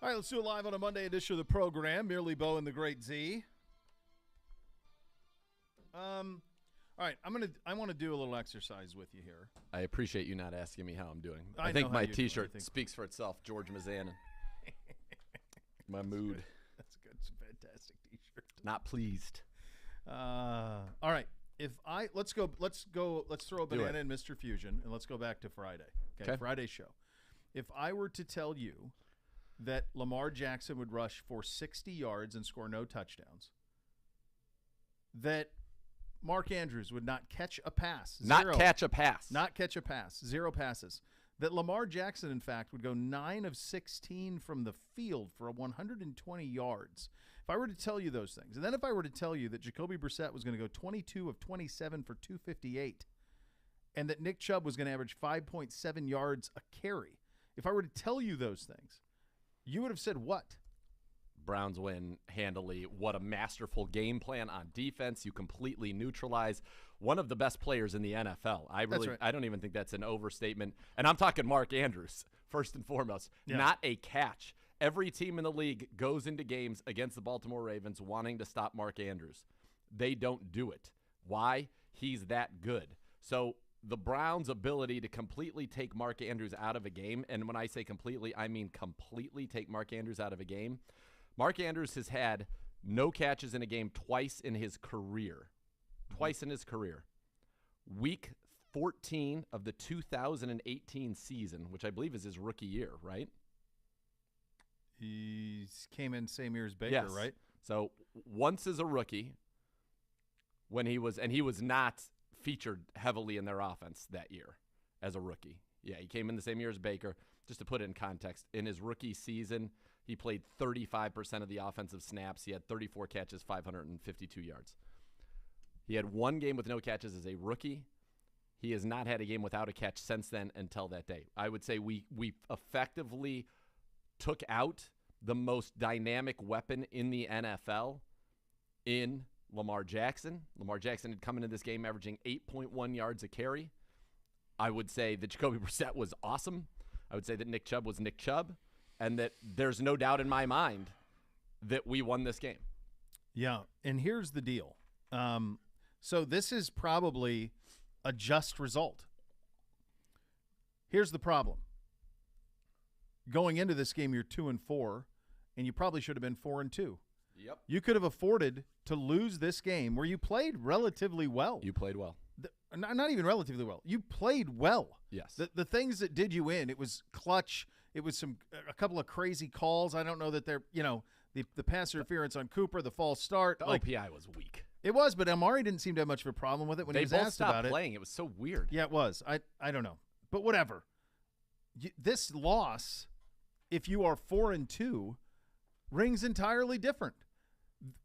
All right, let's do it live on a Monday edition of the program. Merely Bo and the Great Z. All right, I want to do a little exercise with you here. I appreciate you not asking me how I'm doing. I think know my how you're doing, T-shirt speaks for itself. George Mazzanin. My mood. That's good. It's a fantastic T-shirt. Not pleased. All right, let's throw a banana in Mr. Fusion and let's go back to Friday. Okay, Friday's show. If I were to tell you that Lamar Jackson would rush for 60 yards and score no touchdowns, that Mark Andrews would not catch a pass. Not catch a pass. 0 passes. That Lamar Jackson, in fact, would go 9 of 16 from the field for 120 yards. If I were to tell you those things, and then if I were to tell you that Jacoby Brissett was going to go 22 of 27 for 258, and that Nick Chubb was going to average 5.7 yards a carry, if I were to tell you those things, you would have said what? Browns win handily. What a masterful game plan on defense. You completely neutralize one of the best players in the NFL. I don't even think that's an overstatement. And I'm talking Mark Andrews, first and foremost. Yeah. Not a catch. Every team in the league goes into games against the Baltimore Ravens wanting to stop Mark Andrews. They don't do it. Why? He's that good. So the Browns' ability to completely take Mark Andrews out of a game, and when I say completely, I mean completely take Mark Andrews out of a game. Mark Andrews has had no catches in a game twice in his career. Week 14 of the 2018 season, which I believe is his rookie year, right? He came in same year as Baker, yes. Right? So once as a rookie, when he was not featured heavily in their offense that year as a rookie. Yeah, he came in the same year as Baker. Just to put it in context, in his rookie season, he played 35% of the offensive snaps. He had 34 catches, 552 yards. He had one game with no catches as a rookie. He has not had a game without a catch since then until that day. I would say we effectively took out the most dynamic weapon in the NFL in Lamar Jackson. Lamar Jackson had come into this game averaging 8.1 yards a carry. I would say that Jacoby Brissett was awesome. I would say that Nick Chubb was Nick Chubb, and that there's no doubt in my mind that we won this game. Yeah, and here's the deal. So this is probably a just result. Here's the problem. Going into this game, you're 2-4, and you probably should have been 4-2. Yep. You could have afforded to lose this game where you played relatively well. You played well. Not even relatively well. You played well. Yes. The things that did you in, it was clutch. It was a couple of crazy calls. I don't know that they're, the pass interference on Cooper, the false start. The OPI was weak. It was, but Amari didn't seem to have much of a problem with it when he was asked about it. They both stopped playing. It was so weird. Yeah, it was. I don't know. But whatever. This loss, if you are 4-2, rings entirely different.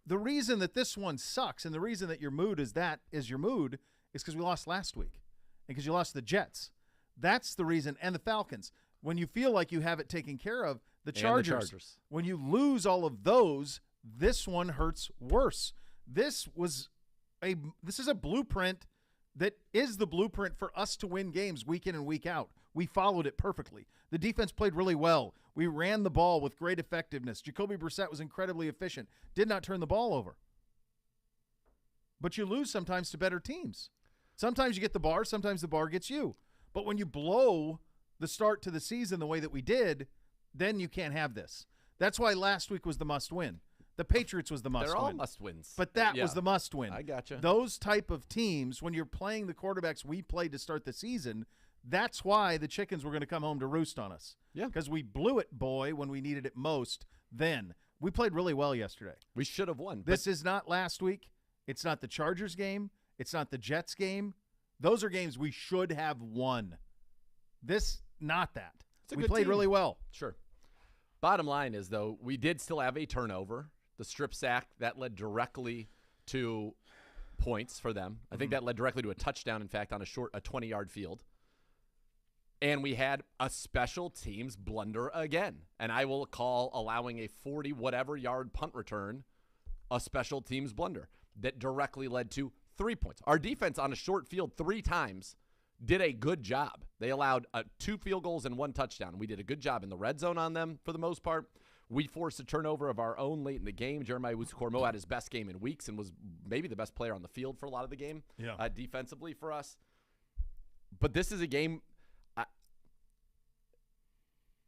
The reason that this one sucks and the reason that your mood is your mood is because we lost last week and because you lost the Jets. That's the reason. And the Falcons. When you feel like you have it taken care of, the Chargers. When you lose all of those, this one hurts worse. This is a blueprint that is the blueprint for us to win games week in and week out. We followed it perfectly. The defense played really well. We ran the ball with great effectiveness. Jacoby Brissett was incredibly efficient. Did not turn the ball over. But you lose sometimes to better teams. Sometimes you get the bar, sometimes the bar gets you. But when you blow the start to the season the way that we did, then you can't have this. That's why last week was the must-win. The Patriots was the must-win. They're all must-wins. But that was the must-win. I gotcha. Those type of teams, when you're playing the quarterbacks we played to start the season, that's why the chickens were going to come home to roost on us. Yeah. Because we blew it, boy, when we needed it most then. We played really well yesterday. We should have won. This is not last week. It's not the Chargers game. It's not the Jets game. Those are games we should have won. This, not that. We played really well. Sure. Bottom line is, though, we did still have a turnover. The strip sack, that led directly to points for them. I think that led directly to a touchdown, in fact, on a 20-yard field. And we had a special teams blunder again. And I will call allowing a 40-whatever-yard punt return a special teams blunder that directly led to 3 points. Our defense on a short field 3 times did a good job. They allowed 2 field goals and 1 touchdown. We did a good job in the red zone on them for the most part. We forced a turnover of our own late in the game. Jeremiah Owusu-Koramoah had his best game in weeks and was maybe the best player on the field for a lot of the game defensively for us. But this is a game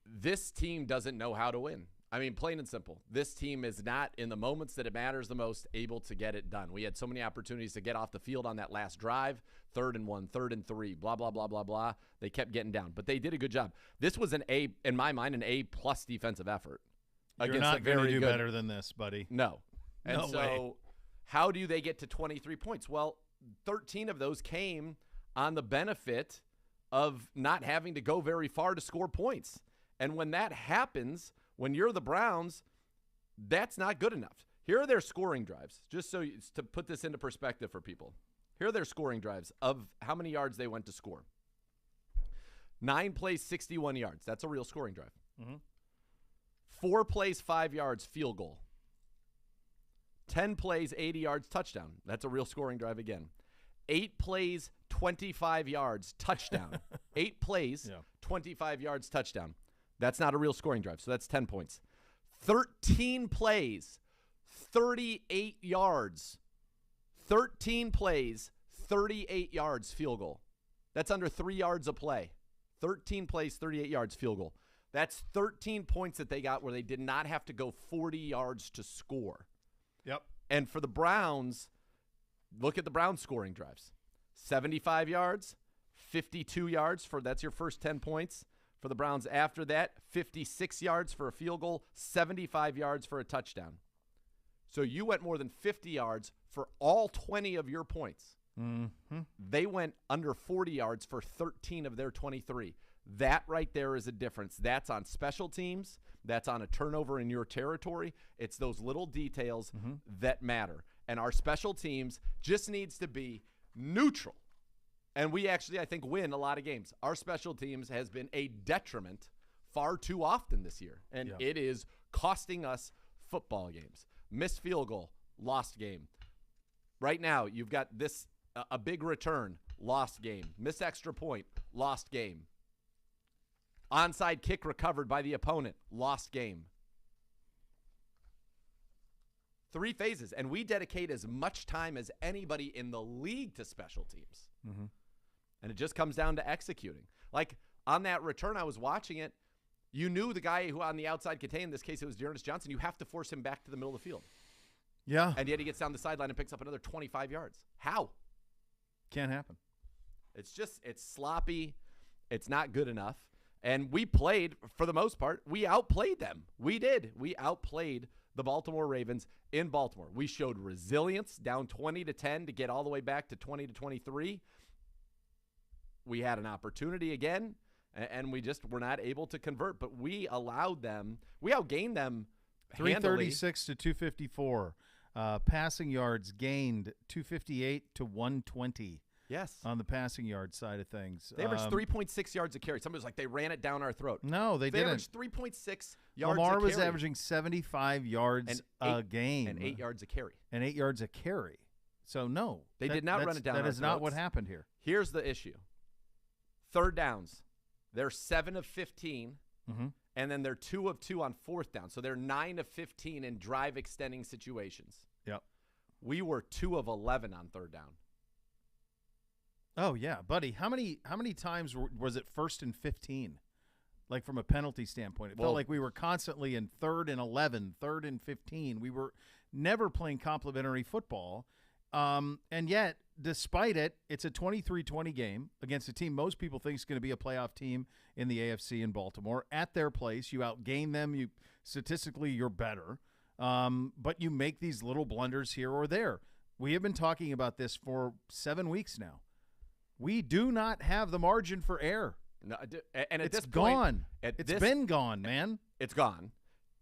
this team doesn't know how to win. I mean, plain and simple. This team is not, in the moments that it matters the most, able to get it done. We had so many opportunities to get off the field on that last drive, 3rd and 1, 3rd and 3, blah, blah, blah, blah, blah. They kept getting down, but they did a good job. This was an A, in my mind, an A-plus defensive effort. You're not going to do better than this, buddy. No. And no way. How do they get to 23 points? Well, 13 of those came on the benefit of not having to go very far to score points. And when that happens, when you're the Browns, that's not good enough. Here are their scoring drives, just so to put this into perspective for people. Here are their scoring drives of how many yards they went to score. 9 plays, 61 yards. That's a real scoring drive. 4 plays, 5 yards, field goal. 10 plays, 80 yards, touchdown. That's a real scoring drive again. 8 plays, 25 yards, touchdown. 8 plays, 25 yards, touchdown. That's not a real scoring drive, so that's 10 points. 13 plays, 38 yards. 13 plays, 38 yards, field goal. That's under 3 yards a play. 13 plays, 38 yards, field goal. That's 13 points that they got where they did not have to go 40 yards to score. Yep. And for the Browns, look at the Browns scoring drives. 75 yards, 52 yards that's your first 10 points. For the Browns after that, 56 yards for a field goal, 75 yards for a touchdown. So you went more than 50 yards for all 20 of your points. They went under 40 yards for 13 of their 23. That right there is a difference. That's on special teams. That's on a turnover in your territory. It's those little details that matter. And our special teams just needs to be neutral. And we actually, I think, win a lot of games. Our special teams has been a detriment far too often this year. And it is costing us football games. Missed field goal, lost game. Right now, you've got this, a big return, lost game. Missed extra point, lost game. Onside kick recovered by the opponent, lost game. 3 phases, and we dedicate as much time as anybody in the league to special teams. And it just comes down to executing. Like, on that return, I was watching it. You knew the guy who on the outside contained, in this case it was D'Ernest Johnson, you have to force him back to the middle of the field. Yeah. And yet he gets down the sideline and picks up another 25 yards. How? Can't happen. It's sloppy. It's not good enough. And we played, for the most part, we outplayed them. We did. We outplayed the Baltimore Ravens in Baltimore. We showed resilience, down 20-10 to get all the way back to 20-23. We had an opportunity again, and we just were not able to convert. But we allowed them. We outgained them. 336 to 254. Passing yards gained 258 to 120. Yes. On the passing yard side of things. They averaged 3.6 yards a carry. Somebody was like, they ran it down our throat. No, they didn't. They averaged 3.6 yards Lamar a carry. was averaging 75 yards a game. And 8 yards a carry. And 8 yards a carry. So, no. They did not run it down our That is not throats. what happened here. Here's the issue. 3rd downs. They're 7 of 15. And then they're 2 of 2 on 4th down. So they're 9 of 15 in drive extending situations. Yep. We were 2 of 11 on 3rd down. Oh, yeah, buddy. How many times was it 1st and 15? Like from a penalty standpoint. It felt like we were constantly in 3rd and 11, 3rd and 15. We were never playing complementary football. And yet, despite it, it's a 23-20 game against a team most people think is going to be a playoff team in the AFC in Baltimore. At their place, you outgain them. Statistically, you're better. But you make these little blunders here or there. We have been talking about this for 7 weeks now. We do not have the margin for error. No, and at it's this gone. Point, it's been gone, man. It's gone.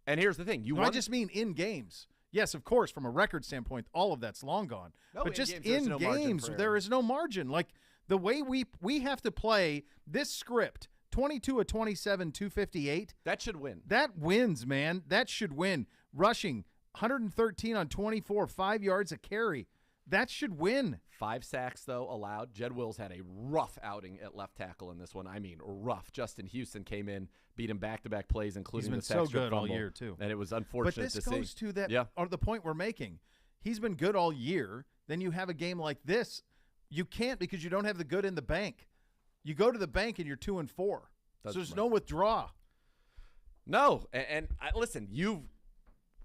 And here's the thing. I just mean in games. Yes, of course, from a record standpoint, all of that's long gone. No, but just in games, there is no margin. Like the way we have to play this script, 22 of 27, 258. That should win. That wins, man. That should win. Rushing, 113 on 24, 5 yards a carry. That should win. 5 sacks, though, allowed. Jed Wills had a rough outing at left tackle in this one. I mean, rough. Justin Houston came in, beat him back-to-back plays, including the sack so strip good fumble. all year, too. And it was unfortunate to see. But this goes to that, or the point we're making. He's been good all year. Then you have a game like this. You can't because you don't have the good in the bank. You go to the bank and you're 2-4. So there's no withdraw. No, and listen,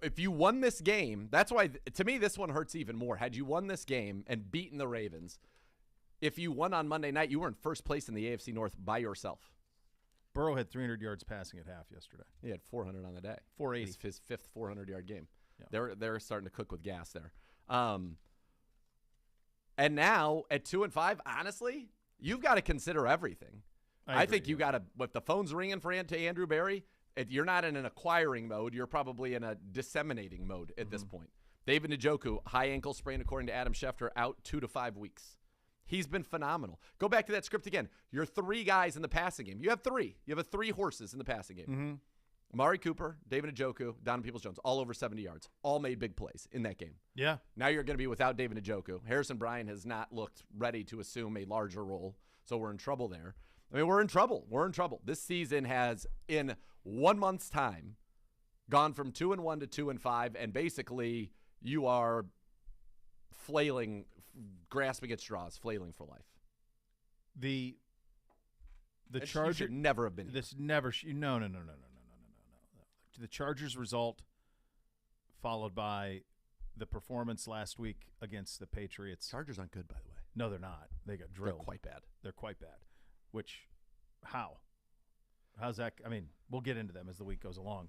if you won this game, that's why, to me, this one hurts even more. Had you won this game and beaten the Ravens, if you won on Monday night, you were in first place in the AFC North by yourself. Burrow had 300 yards passing at half yesterday. He had 400 on the day. 480. His fifth 400-yard game. Yeah. They're starting to cook with gas there. And now at 2-5, honestly, you've got to consider everything. I think you got to, if the phone's ringing to Andrew Berry, you're not in an acquiring mode. You're probably in a disseminating mode at this point. David Njoku, high ankle sprain, according to Adam Schefter, out 2 to 5 weeks. He's been phenomenal. Go back to that script again. You're 3 guys in the passing game. You have 3. You have 3 horses in the passing game. Amari Cooper, David Njoku, Donovan Peoples-Jones, all over 70 yards. All made big plays in that game. Yeah. Now you're going to be without David Njoku. Harrison Bryant has not looked ready to assume a larger role, so we're in trouble there. I mean, we're in trouble. We're in trouble. This season has, in 1 month's time, gone from 2-1 to 2-5, and basically you are flailing, grasping at straws, flailing for life. The Chargers should never have been. This never. No. The Chargers result, followed by the performance last week against the Patriots. Chargers aren't good, by the way. No, they're not. They got drilled. They're quite bad. They're quite bad. Which, how's that? I mean, we'll get into them as the week goes along.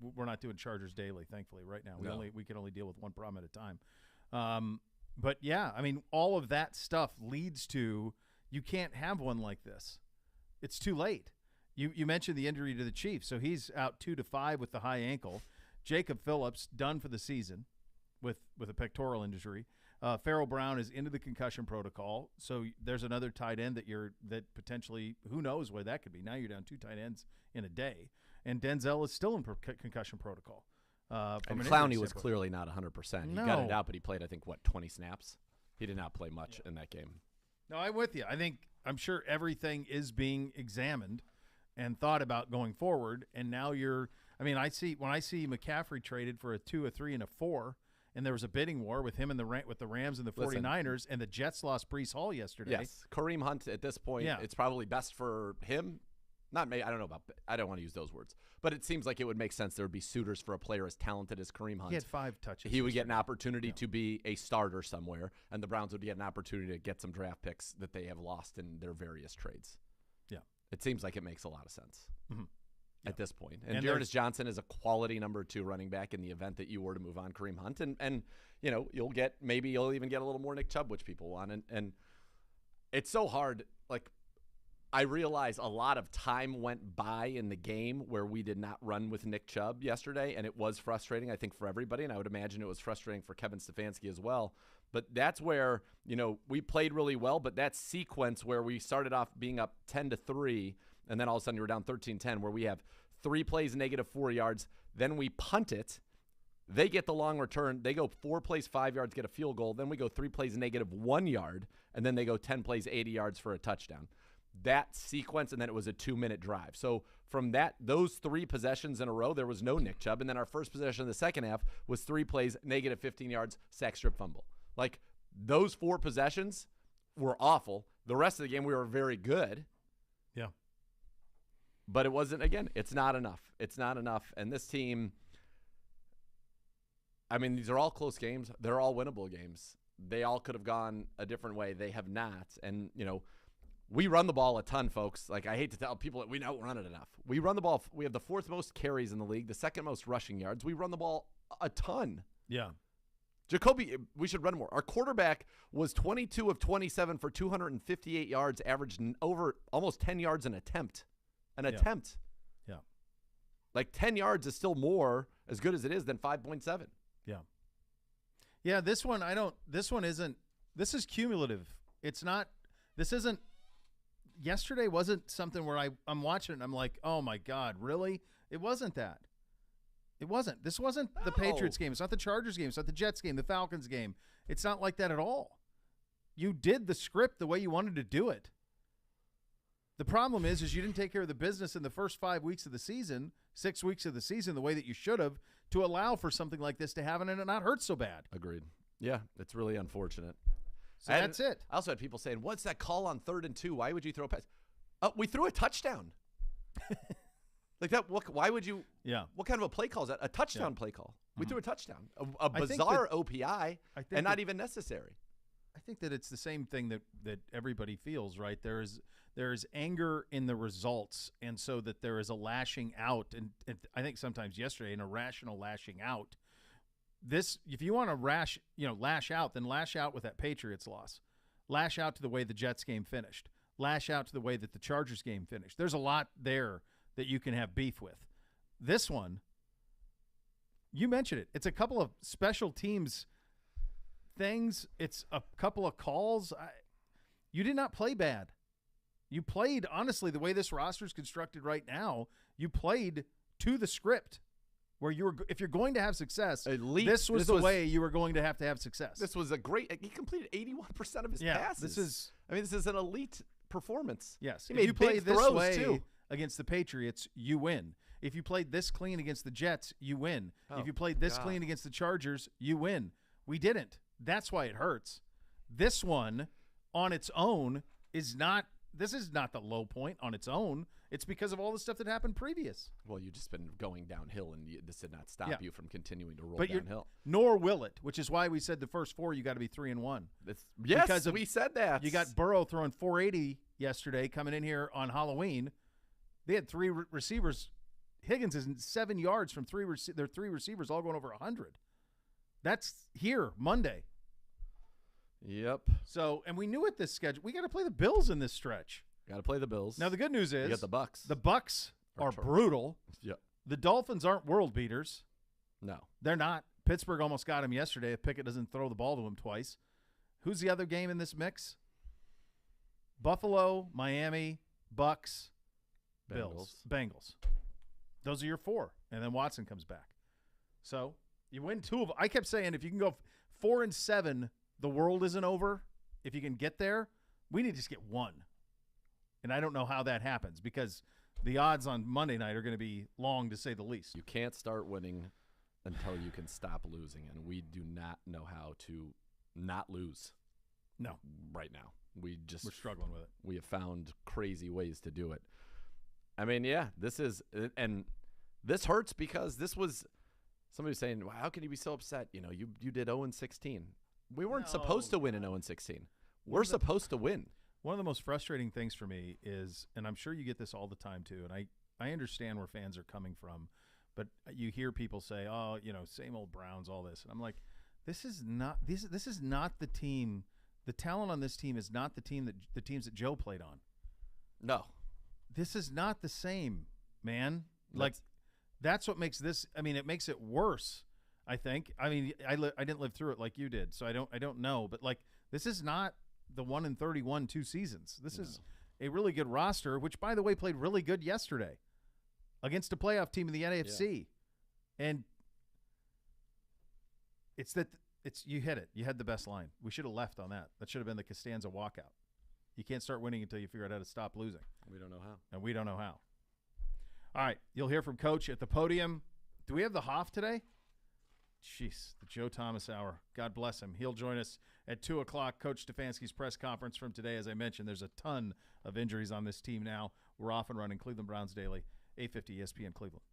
We're not doing Chargers daily, thankfully, right now. We can only deal with one problem at a time. But yeah, I mean, all of that stuff leads to you can't have one like this. It's too late. You mentioned the injury to the Chiefs, so he's out 2 to 5 with the high ankle. Jacob Phillips done for the season with a pectoral injury. Farrell Brown is into the concussion protocol, so there's another tight end that potentially, who knows where that could be. Now you're down 2 tight ends in a day, and Denzel is still in concussion protocol. And Clowney was clearly not 100%. He got it out, but he played, 20 snaps? He did not play much in that game. No, I'm with you. I'm sure everything is being examined and thought about going forward, and now when I see McCaffrey traded for a 2, a 3, and a 4, and there was a bidding war with him and with the Rams and the 49ers, and the Jets lost Breece Hall yesterday. Yes, Kareem Hunt at this point, it's probably best for him. Not me. I don't want to use those words, but it seems like it would make sense. There would be suitors for a player as talented as Kareem Hunt. He had 5 touches. He would get an opportunity to be a starter somewhere, and the Browns would get an opportunity to get some draft picks that they have lost in their various trades. Yeah. It seems like it makes a lot of sense at this point. And Dearness Johnson is a quality number 2 running back in the event that you were to move on Kareem Hunt. And you'll even get a little more Nick Chubb, which people want. And it's so hard. Like, I realize a lot of time went by in the game where we did not run with Nick Chubb yesterday, and it was frustrating, I think, for everybody, and I would imagine it was frustrating for Kevin Stefanski as well. But that's where, we played really well, but that sequence where we started off being up 10-3, and then all of a sudden you're down 13-10, where we have 3 plays, -4 yards, then we punt it. They get the long return. They go 4 plays, 5 yards, get a field goal. Then we go 3 plays, -1 yard, and then they go 10 plays, 80 yards for a touchdown. That sequence, and then it was a 2-minute drive. So from those 3 possessions in a row, there was no Nick Chubb, and then our first possession in the second half was 3 plays, -15 yards, sack, strip, fumble. Like, those 4 possessions were awful. The rest of the game, we were very good. Yeah. But it wasn't, again, it's not enough. It's not enough. And this team, these are all close games. They're all winnable games. They all could have gone a different way. They have not. And, we run the ball a ton, folks. Like, I hate to tell people that we don't run it enough. We run the ball. We have the 4th most carries in the league, the 2nd most rushing yards. We run the ball a ton. Yeah. Jacoby, we should run more. Our quarterback was 22 of 27 for 258 yards, averaged over almost 10 yards an attempt. Yeah. Like, 10 yards is still more, as good as it is, than 5.7. Yeah. Yeah, this is cumulative. Yesterday wasn't something where I'm watching it and I'm like, oh my God, really? It wasn't that. It wasn't. This wasn't the Patriots game. It's not the Chargers game. It's not the Jets game, the Falcons game. It's not like that at all. You did the script the way you wanted to do it. The problem is you didn't take care of the business in the first 5 weeks of the season, 6 weeks of the season, the way that you should have to allow for something like this to happen and it not hurt so bad. Agreed. Yeah, it's really unfortunate. So that's it. I also had people saying, what's that call on 3rd and 2? Why would you throw a pass? We threw a touchdown. Like that, why would you? Yeah. What kind of a play call is that? A touchdown play call. We threw a touchdown. A bizarre OPI and not even necessary. I think that it's the same thing that everybody feels, right? There is anger in the results, and so that there is a lashing out, and I think sometimes yesterday an irrational lashing out. This, if you want to lash out, then lash out with that Patriots loss. Lash out to the way the Jets game finished. Lash out to the way that the Chargers game finished. There's a lot there that you can have beef with. This one, you mentioned it. It's a couple of special teams things. It's a couple of calls. You did not play bad. You played, honestly, the way this roster is constructed right now, you played to the script where if you're going to have success, this was the way you were going to have success. This was a great, he completed 81% of his passes. This is an elite performance. Yes. He if made you play big this throws way too. Against the Patriots, you win. If you played this clean against the Jets, you win. If you played this clean against the Chargers, you win. We didn't. That's why it hurts. This one on its own is not – this is not the low point on its own. It's because of all the stuff that happened previous. Well, you've just been going downhill, and this did not stop you from continuing to roll downhill. Nor will it, which is why we said the first 4 you got to be 3-1. Yes, we said that. You got Burrow throwing 480 yesterday coming in here on Halloween. They had 3 receivers. Higgins is 7 yards from their 3 receivers all going over 100. That's here Monday. Yep. So, and we knew at this schedule, we got to play the Bills in this stretch. Got to play the Bills. Now, the good news is you got the Bucks. The Bucks are brutal. Yep. The Dolphins aren't world beaters. No. They're not. Pittsburgh almost got him yesterday if Pickett doesn't throw the ball to him twice. Who's the other game in this mix? Buffalo, Miami, Bucks, Bills, Bengals. Those are your 4, and then Watson comes back. So you win 2 of them. I kept saying if you can go 4-7, the world isn't over. If you can get there, we need to just get 1. And I don't know how that happens because the odds on Monday night are going to be long, to say the least. You can't start winning until you can stop losing, and we do not know how to not lose. No. Right now. We're struggling with it. We have found crazy ways to do it. I mean, yeah, this hurts because this was somebody was saying, well, how can you be so upset? You did 0-16. We weren't supposed to win in 0-16. We're supposed to win. One of the most frustrating things for me is, and I'm sure you get this all the time too, and I understand where fans are coming from, but you hear people say, oh, same old Browns, all this. And I'm like, this is not the team. The talent on this team is not the teams that Joe played on. No. This is not the same, man. That's what makes this. I mean, it makes it worse. I think. I mean, I didn't live through it like you did, so I don't know. But this is not the 1-31 2 seasons. This is a really good roster, which, by the way, played really good yesterday against a playoff team in the NFC, and you hit it. You had the best line. We should have left on that. That should have been the Costanza walkout. You can't start winning until you figure out how to stop losing. We don't know how. And we don't know how. All right, you'll hear from Coach at the podium. Do we have the Hoff today? Jeez, the Joe Thomas Hour. God bless him. He'll join us at 2 o'clock. Coach Stefanski's press conference from today. As I mentioned, there's a ton of injuries on this team now. We're off and running. Cleveland Browns Daily, 850 ESPN Cleveland.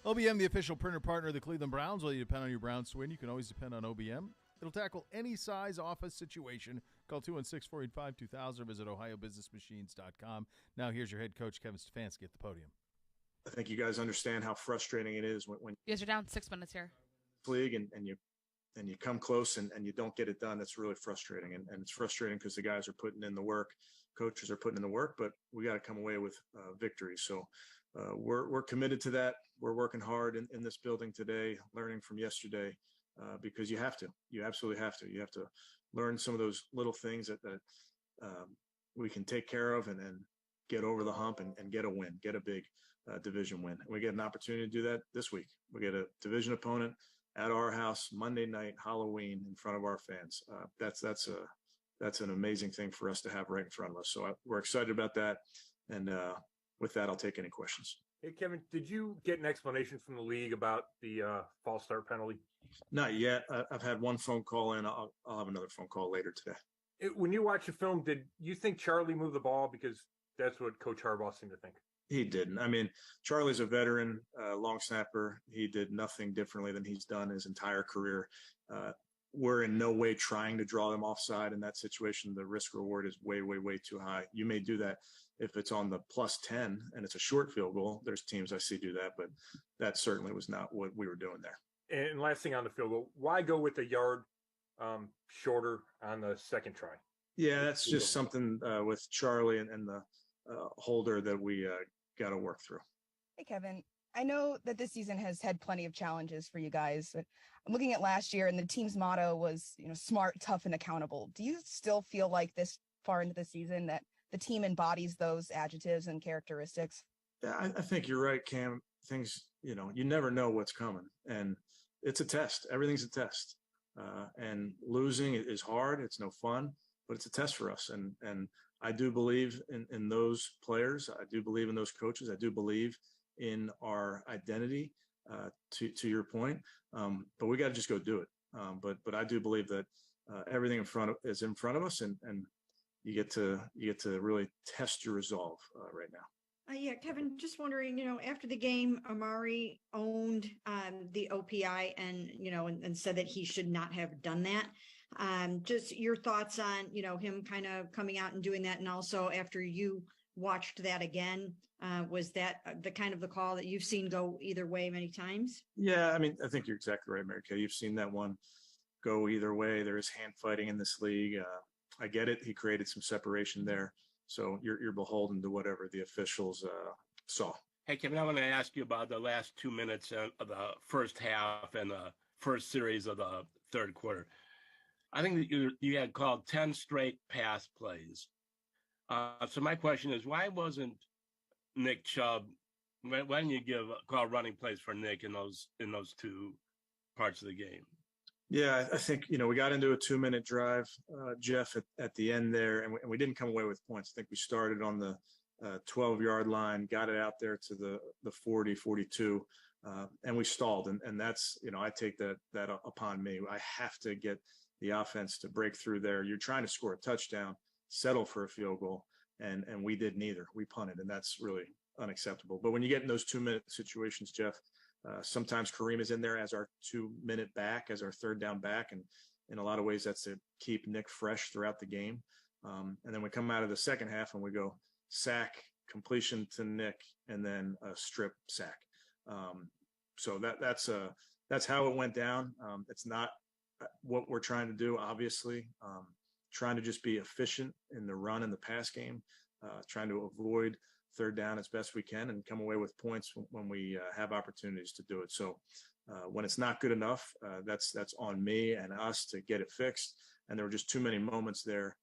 OBM, the official printer partner of the Cleveland Browns. While you depend on your Browns to win, you can always depend on OBM. It'll tackle any size office situation. Call 216-485-2000 or visit ohiobusinessmachines.com. Now here's your head coach, Kevin Stefanski, at the podium. I think you guys understand how frustrating it is when you guys are down 6 minutes here. League and you come close and you don't get it done. That's really frustrating. And it's frustrating because the guys are putting in the work, coaches are putting in the work, but we got to come away with victory. So we're committed to that. We're working hard in this building today, learning from yesterday, because you have to. You absolutely have to. You have to learn some of those little things that we can take care of and then get over the hump and get a win, get a big division win. And we get an opportunity to do that this week. We get a division opponent at our house Monday night, Halloween, in front of our fans. That's an amazing thing for us to have right in front of us. So we're excited about that. And with that, I'll take any questions. Hey, Kevin, did you get an explanation from the league about the false start penalty? Not yet. I've had one phone call in. I'll have another phone call later today. When you watch the film, did you think Charlie moved the ball? Because that's what Coach Harbaugh seemed to think. He didn't. I mean, Charlie's a veteran, long snapper. He did nothing differently than he's done his entire career. We're in no way trying to draw them offside in that situation. The risk reward is way, way, way too high. You may do that if it's on the +10 and it's a short field goal. There's teams I see do that, but that certainly was not what we were doing there. And last thing on the field goal, why go with a yard shorter on the second try? Yeah, that's just something with Charlie and the holder that we got to work through. Hey, Kevin, I know that this season has had plenty of challenges for you guys, but I'm looking at last year and the team's motto was, smart, tough, and accountable. Do you still feel like this far into the season that the team embodies those adjectives and characteristics? Yeah, I think you're right, Cam. Things, you never know what's coming, and it's a test. Everything's a test, and losing is hard. It's no fun, but it's a test for us. And I do believe in those players. I do believe in those coaches. I do believe in our identity, to your point. But we got to just go do it. But I do believe that everything is in front of us, and you get to really test your resolve right now. Yeah, Kevin, just wondering, after the game, Amari owned the OPI and said that he should not have done that. Just your thoughts on, him kind of coming out and doing that. And also after you watched that again, was that the kind of the call that you've seen go either way many times? Yeah, I mean, I think you're exactly right, Mary Kay. You've seen that one go either way. There is hand fighting in this league. I get it. He created some separation there. So you're beholden to whatever the officials saw. Hey, Kevin, I want to ask you about the last 2 minutes of the first half and the first series of the third quarter. I think that you had called 10 straight pass plays. So my question is, why wasn't Nick Chubb? Why didn't you call running plays for Nick in those two parts of the game? Yeah, I think, we got into a 2-minute drive, Jeff, at the end there, and we didn't come away with points. I think we started on the 12-yard line, got it out there to the 40, 42, and we stalled. And that's, I take that upon me. I have to get the offense to break through there. You're trying to score a touchdown, settle for a field goal, and we did neither. We punted, and that's really unacceptable. But when you get in those 2-minute situations, Jeff, sometimes Kareem is in there as our 2-minute back, as our third down back. And in a lot of ways, that's to keep Nick fresh throughout the game. And then we come out of the second half and we go sack, completion to Nick, and then a strip sack. So that's how it went down. It's not what we're trying to do, obviously. Trying to just be efficient in the run and the pass game, trying to avoid third down as best we can and come away with points when we have opportunities to do it. So when it's not good enough, that's on me and us to get it fixed. And there were just too many moments there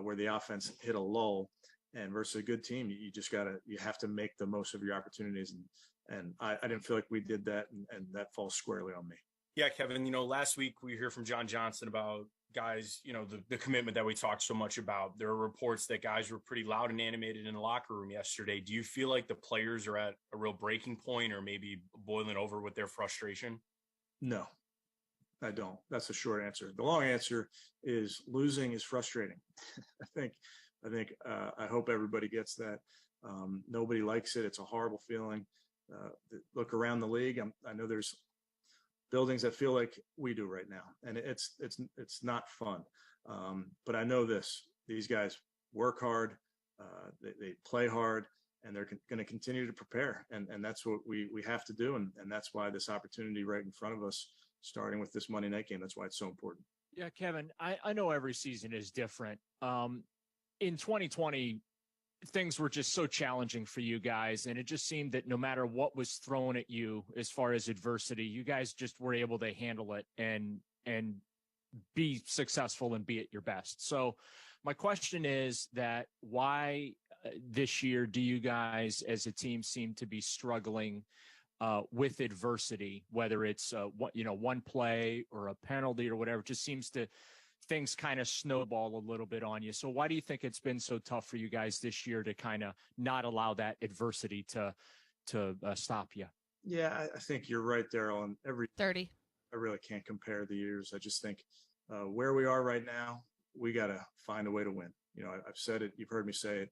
where the offense hit a lull, and versus a good team, you have to make the most of your opportunities. And I didn't feel like we did that, and that falls squarely on me. Yeah, Kevin, last week we heard from John Johnson about guys, the commitment that we talked so much about. There are reports that guys were pretty loud and animated in the locker room yesterday. Do you feel like the players are at a real breaking point or maybe boiling over with their frustration? No, I don't. That's the short answer. The long answer is losing is frustrating. I hope everybody gets that. Nobody likes it. It's a horrible feeling. that look around the league. I know there's buildings that feel like we do right now, and it's not fun. But I know these guys work hard, they play hard, and they're going to continue to prepare. And that's what we have to do. And that's why this opportunity right in front of us, starting with this Monday night game, that's why it's so important. Yeah, Kevin, I know every season is different. In 2020, things were just so challenging for you guys. And it just seemed that no matter what was thrown at you as far as adversity, you guys just were able to handle it and be successful and be at your best. So my question is that why this year do you guys as a team seem to be struggling with adversity, whether it's one play or a penalty or whatever? It just seems to things kind of snowball a little bit on you. So why do you think it's been so tough for you guys this year to kind of not allow that adversity to stop you? Yeah, I think you're right there on every 30. I really can't compare the years. I just think where we are right now, we got to find a way to win. I've said it, you've heard me say it.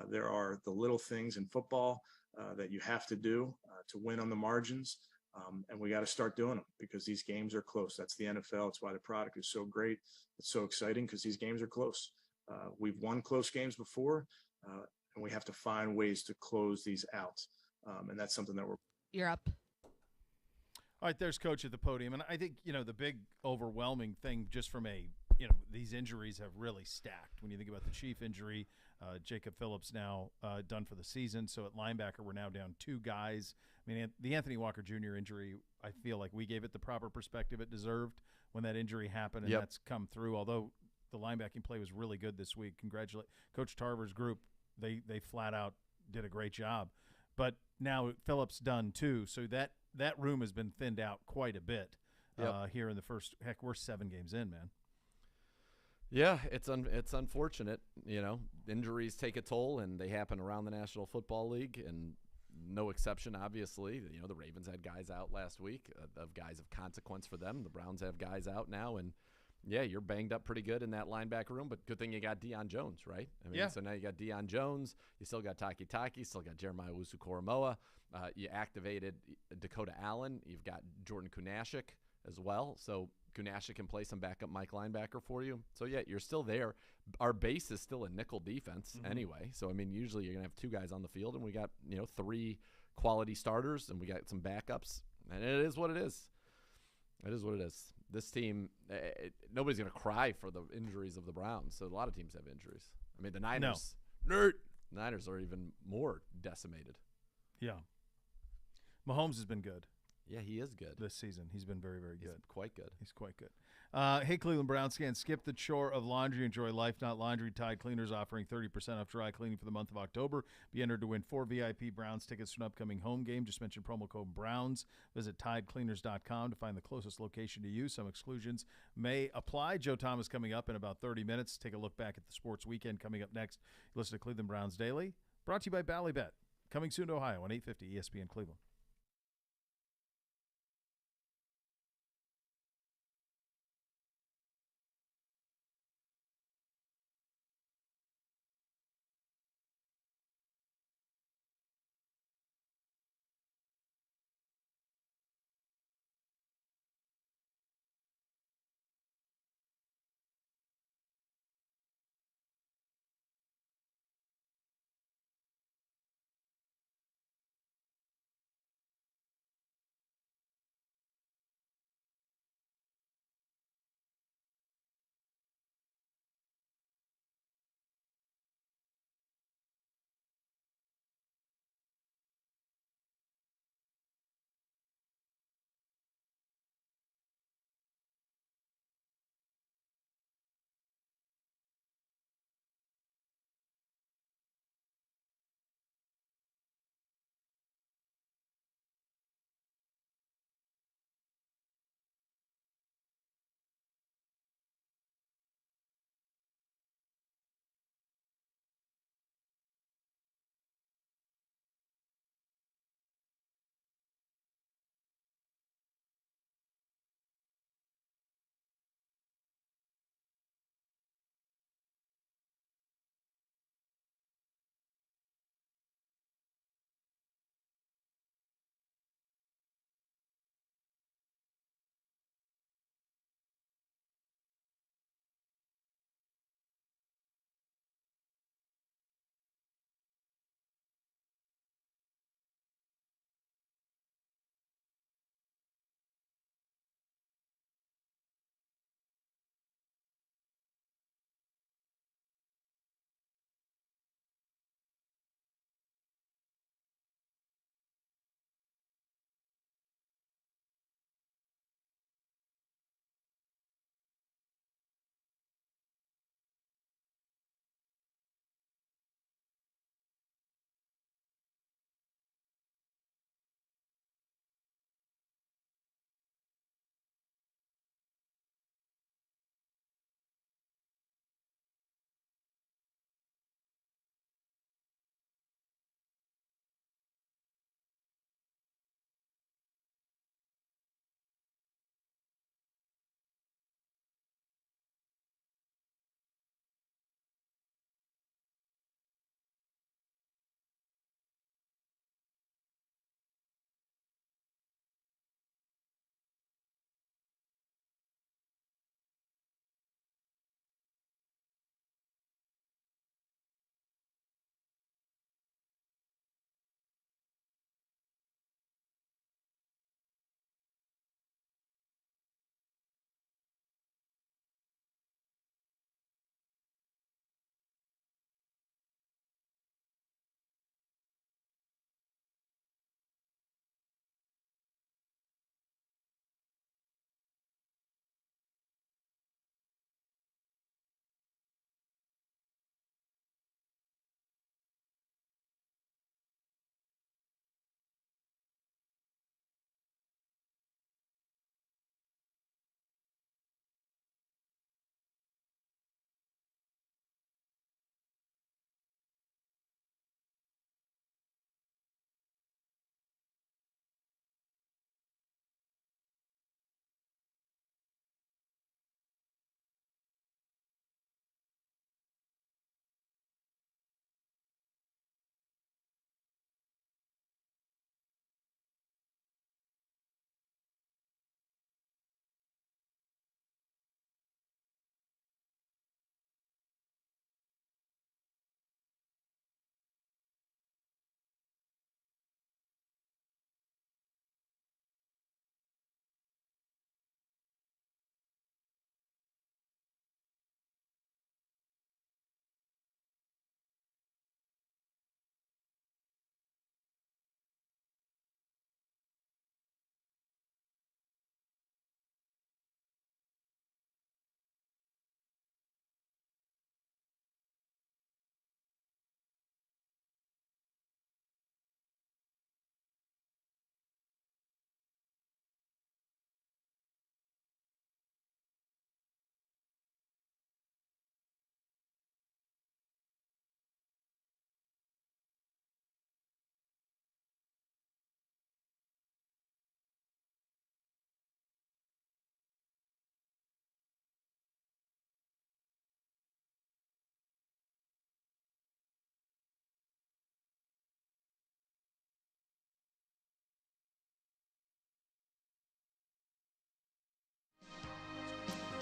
There are the little things in football that you have to do to win on the margins. And we got to start doing them because these games are close. That's the NFL. It's why the product is so great. It's so exciting because these games are close. We've won close games before, and we have to find ways to close these out. And that's something that You're up. All right, there's Coach at the podium. And I think, the big overwhelming thing just from these injuries have really stacked. When you think about the Chief injury, Jacob Phillips now done for the season. So at linebacker, we're now down 2 guys. I mean, the Anthony Walker Jr. injury, I feel like we gave it the proper perspective it deserved when that injury happened, and that's come through. Although the linebacking play was really good this week. Congratulate Coach Tarver's group. They flat out did a great job. But now Phillips done too, so that room has been thinned out quite a bit here in the first. Heck, we're 7 games in, man. Yeah, it's unfortunate. Injuries take a toll, and they happen around the National Football League, and no exception, obviously. The Ravens had guys out last week, of guys of consequence for them. The Browns have guys out now, and yeah, you're banged up pretty good in that linebacker room, but good thing you got Deion Jones, right? I mean, so now you got Deion Jones, you still got Taki, still got Jeremiah Owusu-Koramoah. You activated Dakota Allen. You've got Jordan Kunashik as well. So Kunashik can play some backup Mike linebacker for you. So, yeah, you're still there. Our base is still a nickel defense anyway. So, I mean, usually you're going to have 2 guys on the field, and we got, 3 quality starters, and we got some backups. And it is what it is. It is what it is. This team, nobody's going to cry for the injuries of the Browns. So, a lot of teams have injuries. I mean, the Niners. No. Niners are even more decimated. Yeah. Mahomes has been good. Yeah, he is good this season. He's been very, very good. He's quite good. He's quite good. Hey, Cleveland Browns fans, skip the chore of laundry. Enjoy Life Not Laundry. Tide Cleaners offering 30% off dry cleaning for the month of October. Be entered to win 4 VIP Browns tickets to an upcoming home game. Just mention promo code Browns. Visit TideCleaners.com to find the closest location to you. Some exclusions may apply. Joe Thomas coming up in about 30 minutes. Take a look back at the sports weekend coming up next. Listen to Cleveland Browns Daily. Brought to you by Ballybet. Coming soon to Ohio on 850 ESPN Cleveland.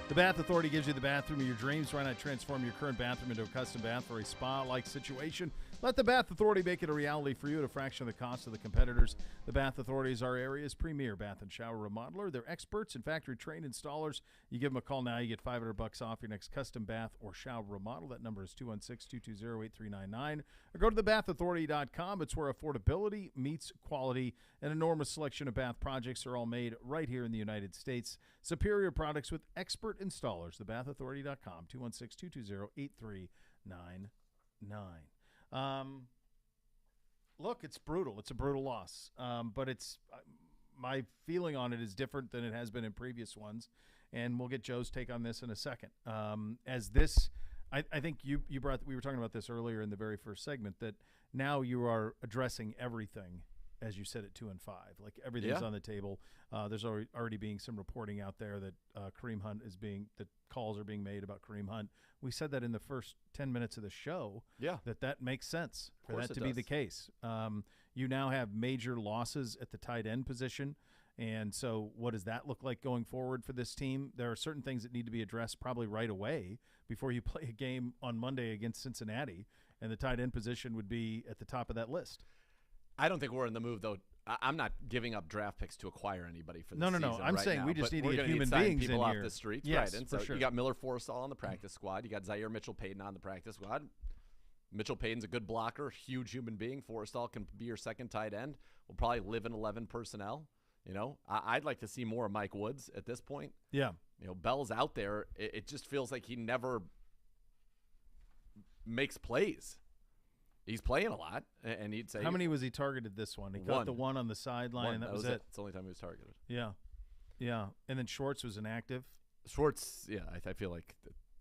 The Bath Authority gives you the bathroom of your dreams. Why not transform your current bathroom into a custom bath or a spa-like situation? Let the Bath Authority make it a reality for you at a fraction of the cost of the competitors. The Bath Authority is our area's premier bath and shower remodeler. They're experts and factory-trained installers. You give them a call now, you get $500 off your next custom bath or shower remodel. That number is 216-220-8399. Or go to thebathauthority.com. It's where affordability meets quality. An enormous selection of bath projects are all made right here in the United States. Superior products with expert installers. Thebathauthority.com, 216-220-8399. Look, it's brutal. It's a brutal loss. But it's my feeling on it is different than it has been in previous ones. And we'll get Joe's take on this in a second. As this, I think we were talking about this earlier in the very first segment, that now you are addressing everything, as you said, at 2 and 5. Like everything's on the table. There's already being some reporting out there that Kareem Hunt that calls are being made about Kareem Hunt. We said that in the first 10 minutes of the show. Yeah, that makes sense for that to be the case. You now have major losses at the tight end position. And so what does that look like going forward for this team? There are certain things that need to be addressed probably right away before you play a game on Monday against Cincinnati, and the tight end position would be at the top of that list. I don't think we're in the move, though. I'm not giving up draft picks to acquire anybody for this season. No. I'm right saying now, we just but need to we're get gonna human need beings people in off here. the streets, Yes, right? And for so sure. you got Miller Forrestall on the practice squad. You got Zaire Mitchell-Payton on the practice squad. Mitchell Payton's a good blocker, huge human being. Forrestall can be your second tight end. We'll probably live in 11 personnel. You know, I'd like to see more of Mike Woods at this point. Yeah. You know, Bell's out there. It just feels like he never makes plays. He's playing a lot, and he'd say. How many was he targeted this one? He got the one on the sideline, and that was it. It's the only time he was targeted. Yeah. And then Schwartz was inactive. Schwartz, yeah, I feel like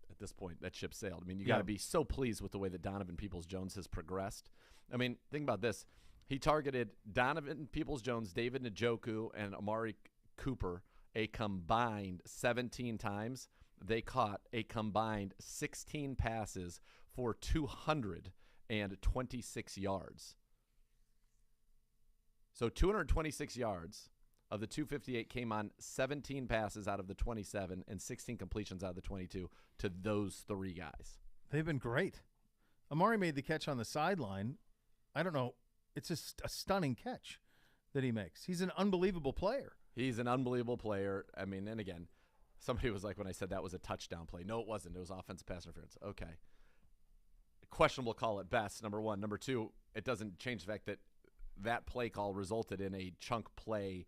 at this point that ship sailed. I mean, you got to be so pleased with the way that Donovan Peoples-Jones has progressed. I mean, think about this. He targeted Donovan Peoples-Jones, David Njoku, and Amari Cooper a combined 17 times. They caught a combined 16 passes for 226 yards. So 226 yards of the 258 came on 17 passes out of the 27 and 16 completions out of the 22 to those three guys. They've been great. Amari made the catch on the sideline. I don't know. It's just a stunning catch that he makes. He's an unbelievable player. He's an unbelievable player. I mean, and again, somebody was like when I said that was a touchdown play. No, it wasn't. It was offensive pass interference. Okay. Questionable call at best, number one. Number two, it doesn't change the fact that that play call resulted in a chunk play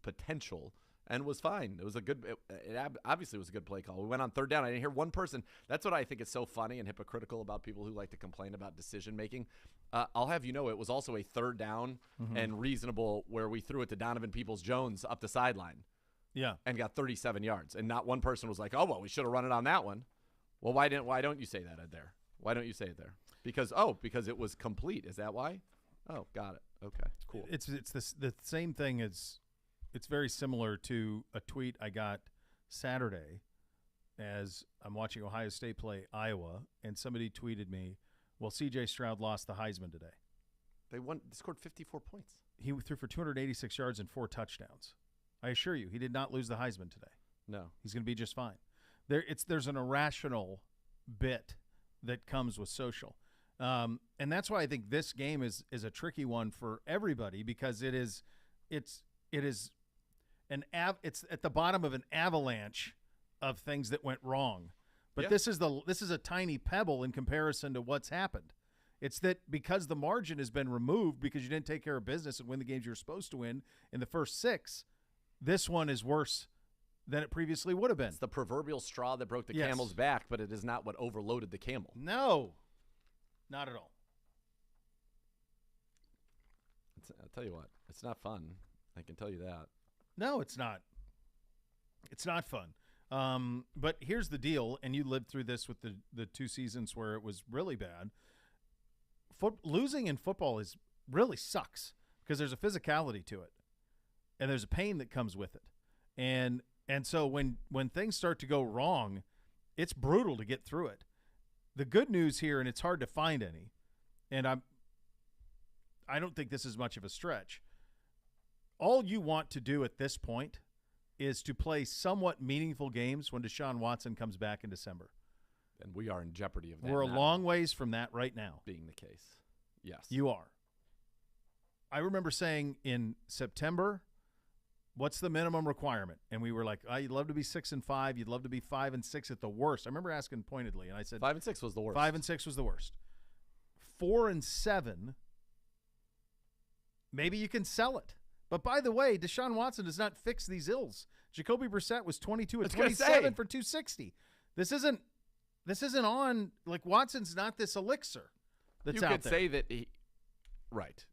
potential and was fine. It was a good – it obviously was a good play call. We went on third down. I didn't hear one person – that's what I think is so funny and hypocritical about people who like to complain about decision-making. I'll have you know it was also a third down and reasonable where we threw it to Donovan Peoples-Jones up the sideline. Yeah. And got 37 yards. And not one person was like, oh, well, we should have run it on that one. Well, why don't you say that there? Why don't you say it there? Because it was complete. Is that why? Oh, got it. Okay, cool. It's the same thing as – it's very similar to a tweet I got Saturday as I'm watching Ohio State play Iowa, and somebody tweeted me, well, C.J. Stroud lost the Heisman today. They scored 54 points. He threw for 286 yards and 4 touchdowns. I assure you, he did not lose the Heisman today. No. He's going to be just fine. There's an irrational bit that comes with social. And that's why I think this game is a tricky one for everybody, because it's at the bottom of an avalanche of things that went wrong. But this is a tiny pebble in comparison to what's happened. It's that because the margin has been removed because you didn't take care of business and win the games you were supposed to win in the first 6, this one is worse than it previously would have been. It's the proverbial straw that broke the camel's back, but it is not what overloaded the camel. No, not at all. I'll tell you what, it's not fun. I can tell you that. No, it's not. It's not fun. But here's the deal, and you lived through this with the 2 seasons where it was really bad. Losing in football really sucks because there's a physicality to it, and there's a pain that comes with it. And so when things start to go wrong, it's brutal to get through it. The good news here, and it's hard to find any, and I don't think this is much of a stretch. All you want to do at this point is to play somewhat meaningful games when Deshaun Watson comes back in December. And we are in jeopardy of that. We're a not long ways from that right now. being the case. Yes. You are. I remember saying in September, what's the minimum requirement? And we were like, oh, you'd love to be 6-5. You'd love to be 5-6 at the worst. I remember asking pointedly, and I said 5-6 was the worst. 5-6 was the worst. 4-7, maybe you can sell it. But by the way, Deshaun Watson does not fix these ills. Jacoby Brissett was 22 at 27 for 260. This isn't on, like, Watson's not this elixir that's out there. You could say that he, right.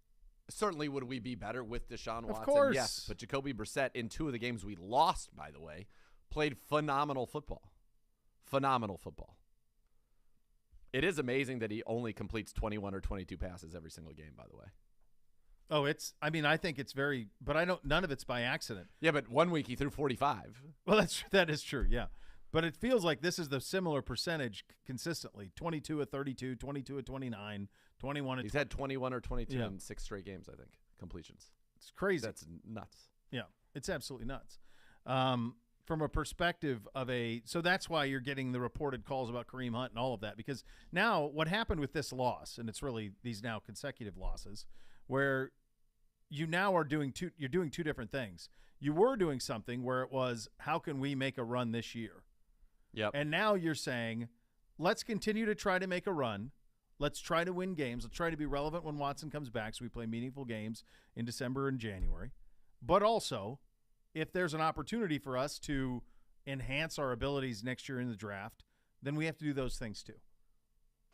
Certainly would we be better with Deshaun Watson? Of course. Yes, but Jacoby Brissett, in 2 of the games we lost, by the way, played phenomenal football. Phenomenal football. It is amazing that he only completes 21 or 22 passes every single game, by the way. Oh, I think it's very, but none of it's by accident. Yeah, but 1 week he threw 45. Well, that is true, yeah. But it feels like this is the similar percentage consistently. 22 at 32, 22 at 29, 21 at He's had 21 or 22 Yeah. in 6 straight games, I think, completions. It's crazy. That's nuts. Yeah, it's absolutely nuts. From a perspective of so that's why you're getting the reported calls about Kareem Hunt and all of that, because now what happened with this loss, and it's really these now consecutive losses, where you now are doing you're doing 2 different things. You were doing something where it was, how can we make a run this year? Yep. And now you're saying, let's continue to try to make a run. Let's try to win games. Let's try to be relevant when Watson comes back, so we play meaningful games in December and January. But also, if there's an opportunity for us to enhance our abilities next year in the draft, then we have to do those things too.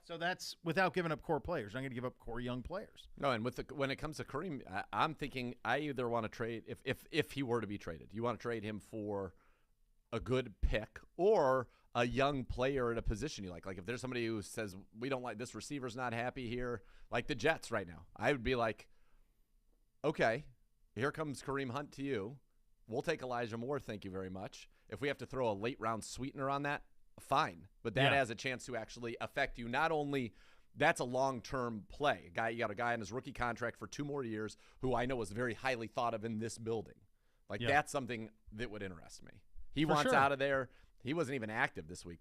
So that's without giving up core players. I'm going to give up core young players. No, and when it comes to Kareem, I'm thinking I either want to trade if he were to be traded. You want to trade him for a good pick or a young player at a position you like. Like if there's somebody who says we don't like this receiver's not happy here, like the Jets right now, I would be like, okay, here comes Kareem Hunt to you. We'll take Elijah Moore, thank you very much. If we have to throw a late round sweetener on that, fine. But that has a chance to actually affect you. Not only that's a long-term play. You got a guy on his rookie contract for 2 more years who I know is very highly thought of in this building. Like that's something that would interest me. He wants out of there. He wasn't even active this week.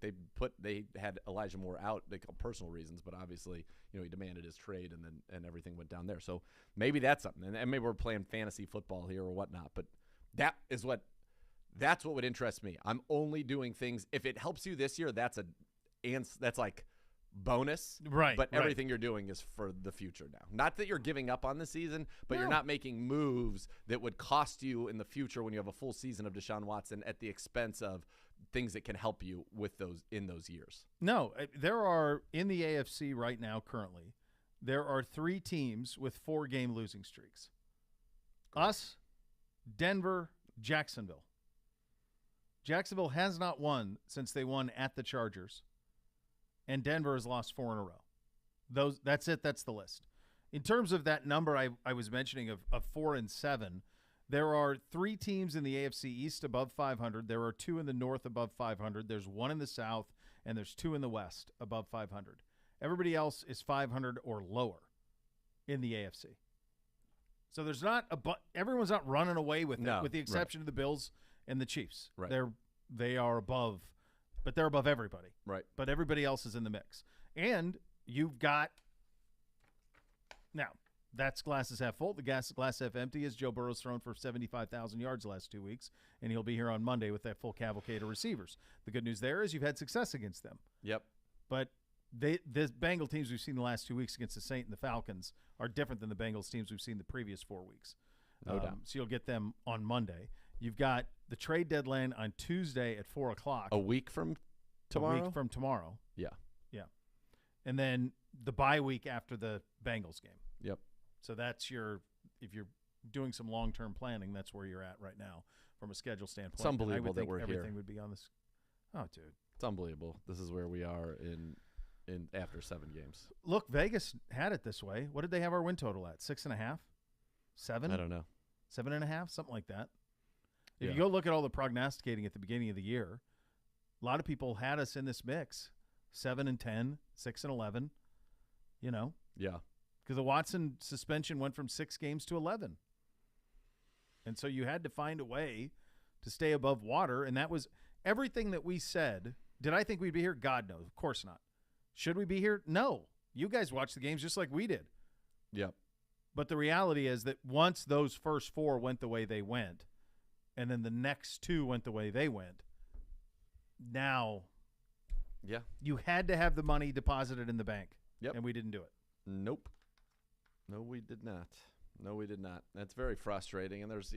They had Elijah Moore out because of personal reasons, but obviously, he demanded his trade and everything went down there. So maybe that's something. And maybe we're playing fantasy football here or whatnot, but that's what would interest me. I'm only doing things if it helps you this year. That's like bonus, right? But everything you're doing is for the future now. Not that you're giving up on the season, but you're not making moves that would cost you in the future when you have a full season of Deshaun Watson at the expense of things that can help you with those in those years. No, there are in the AFC right now currently, there are 3 teams with 4-game losing streaks. Us, Denver, Jacksonville. Jacksonville has not won since they won at the Chargers, and Denver has lost 4 in a row. That's it. That's the list. In terms of that number I was mentioning of 4-7, there are 3 teams in the AFC East above 500. There are 2 in the North above 500. There's 1 in the South, and there's 2 in the West above 500. Everybody else is 500 or lower in the AFC. So there's not everyone's not running away with it, with the exception of the Bills and the Chiefs. Right. They are above, but they're above everybody. Right. But everybody else is in the mix. And you've got now that's glass is half full. The glass half empty is Joe Burrow's thrown for 75,000 yards the last 2 weeks, and he'll be here on Monday with that full cavalcade of receivers. The good news there is you've had success against them. Yep. But the Bengal teams we've seen the last 2 weeks against the Saints and the Falcons are different than the Bengals teams we've seen the previous 4 weeks. No doubt. So you'll get them on Monday. You've got the trade deadline on Tuesday at 4 o'clock. A week from tomorrow? A week from tomorrow. Yeah. Yeah. And then the bye week after the Bengals game. Yep. So that's if you're doing some long-term planning, that's where you're at right now from a schedule standpoint. It's unbelievable that we're here. Everything would be on this. Oh, dude. It's unbelievable. This is where we are in after 7 games. Look, Vegas had it this way. What did they have our win total at? 6.5? 7? I don't know. 7.5? Something like that. If you go look at all the prognosticating at the beginning of the year, a lot of people had us in this mix. 7-10, 6-11. Yeah. Because the Watson suspension went from 6 games to 11. And so you had to find a way to stay above water, and that was everything that we said. Did I think we'd be here? God knows. Of course not. Should we be here? No. You guys watched the games just like we did. Yep. But the reality is that once those first 4 went the way they went, and then the next 2 went the way they went, now you had to have the money deposited in the bank. Yep. And we didn't do it. Nope. No, we did not. No, we did not. That's very frustrating. And there's,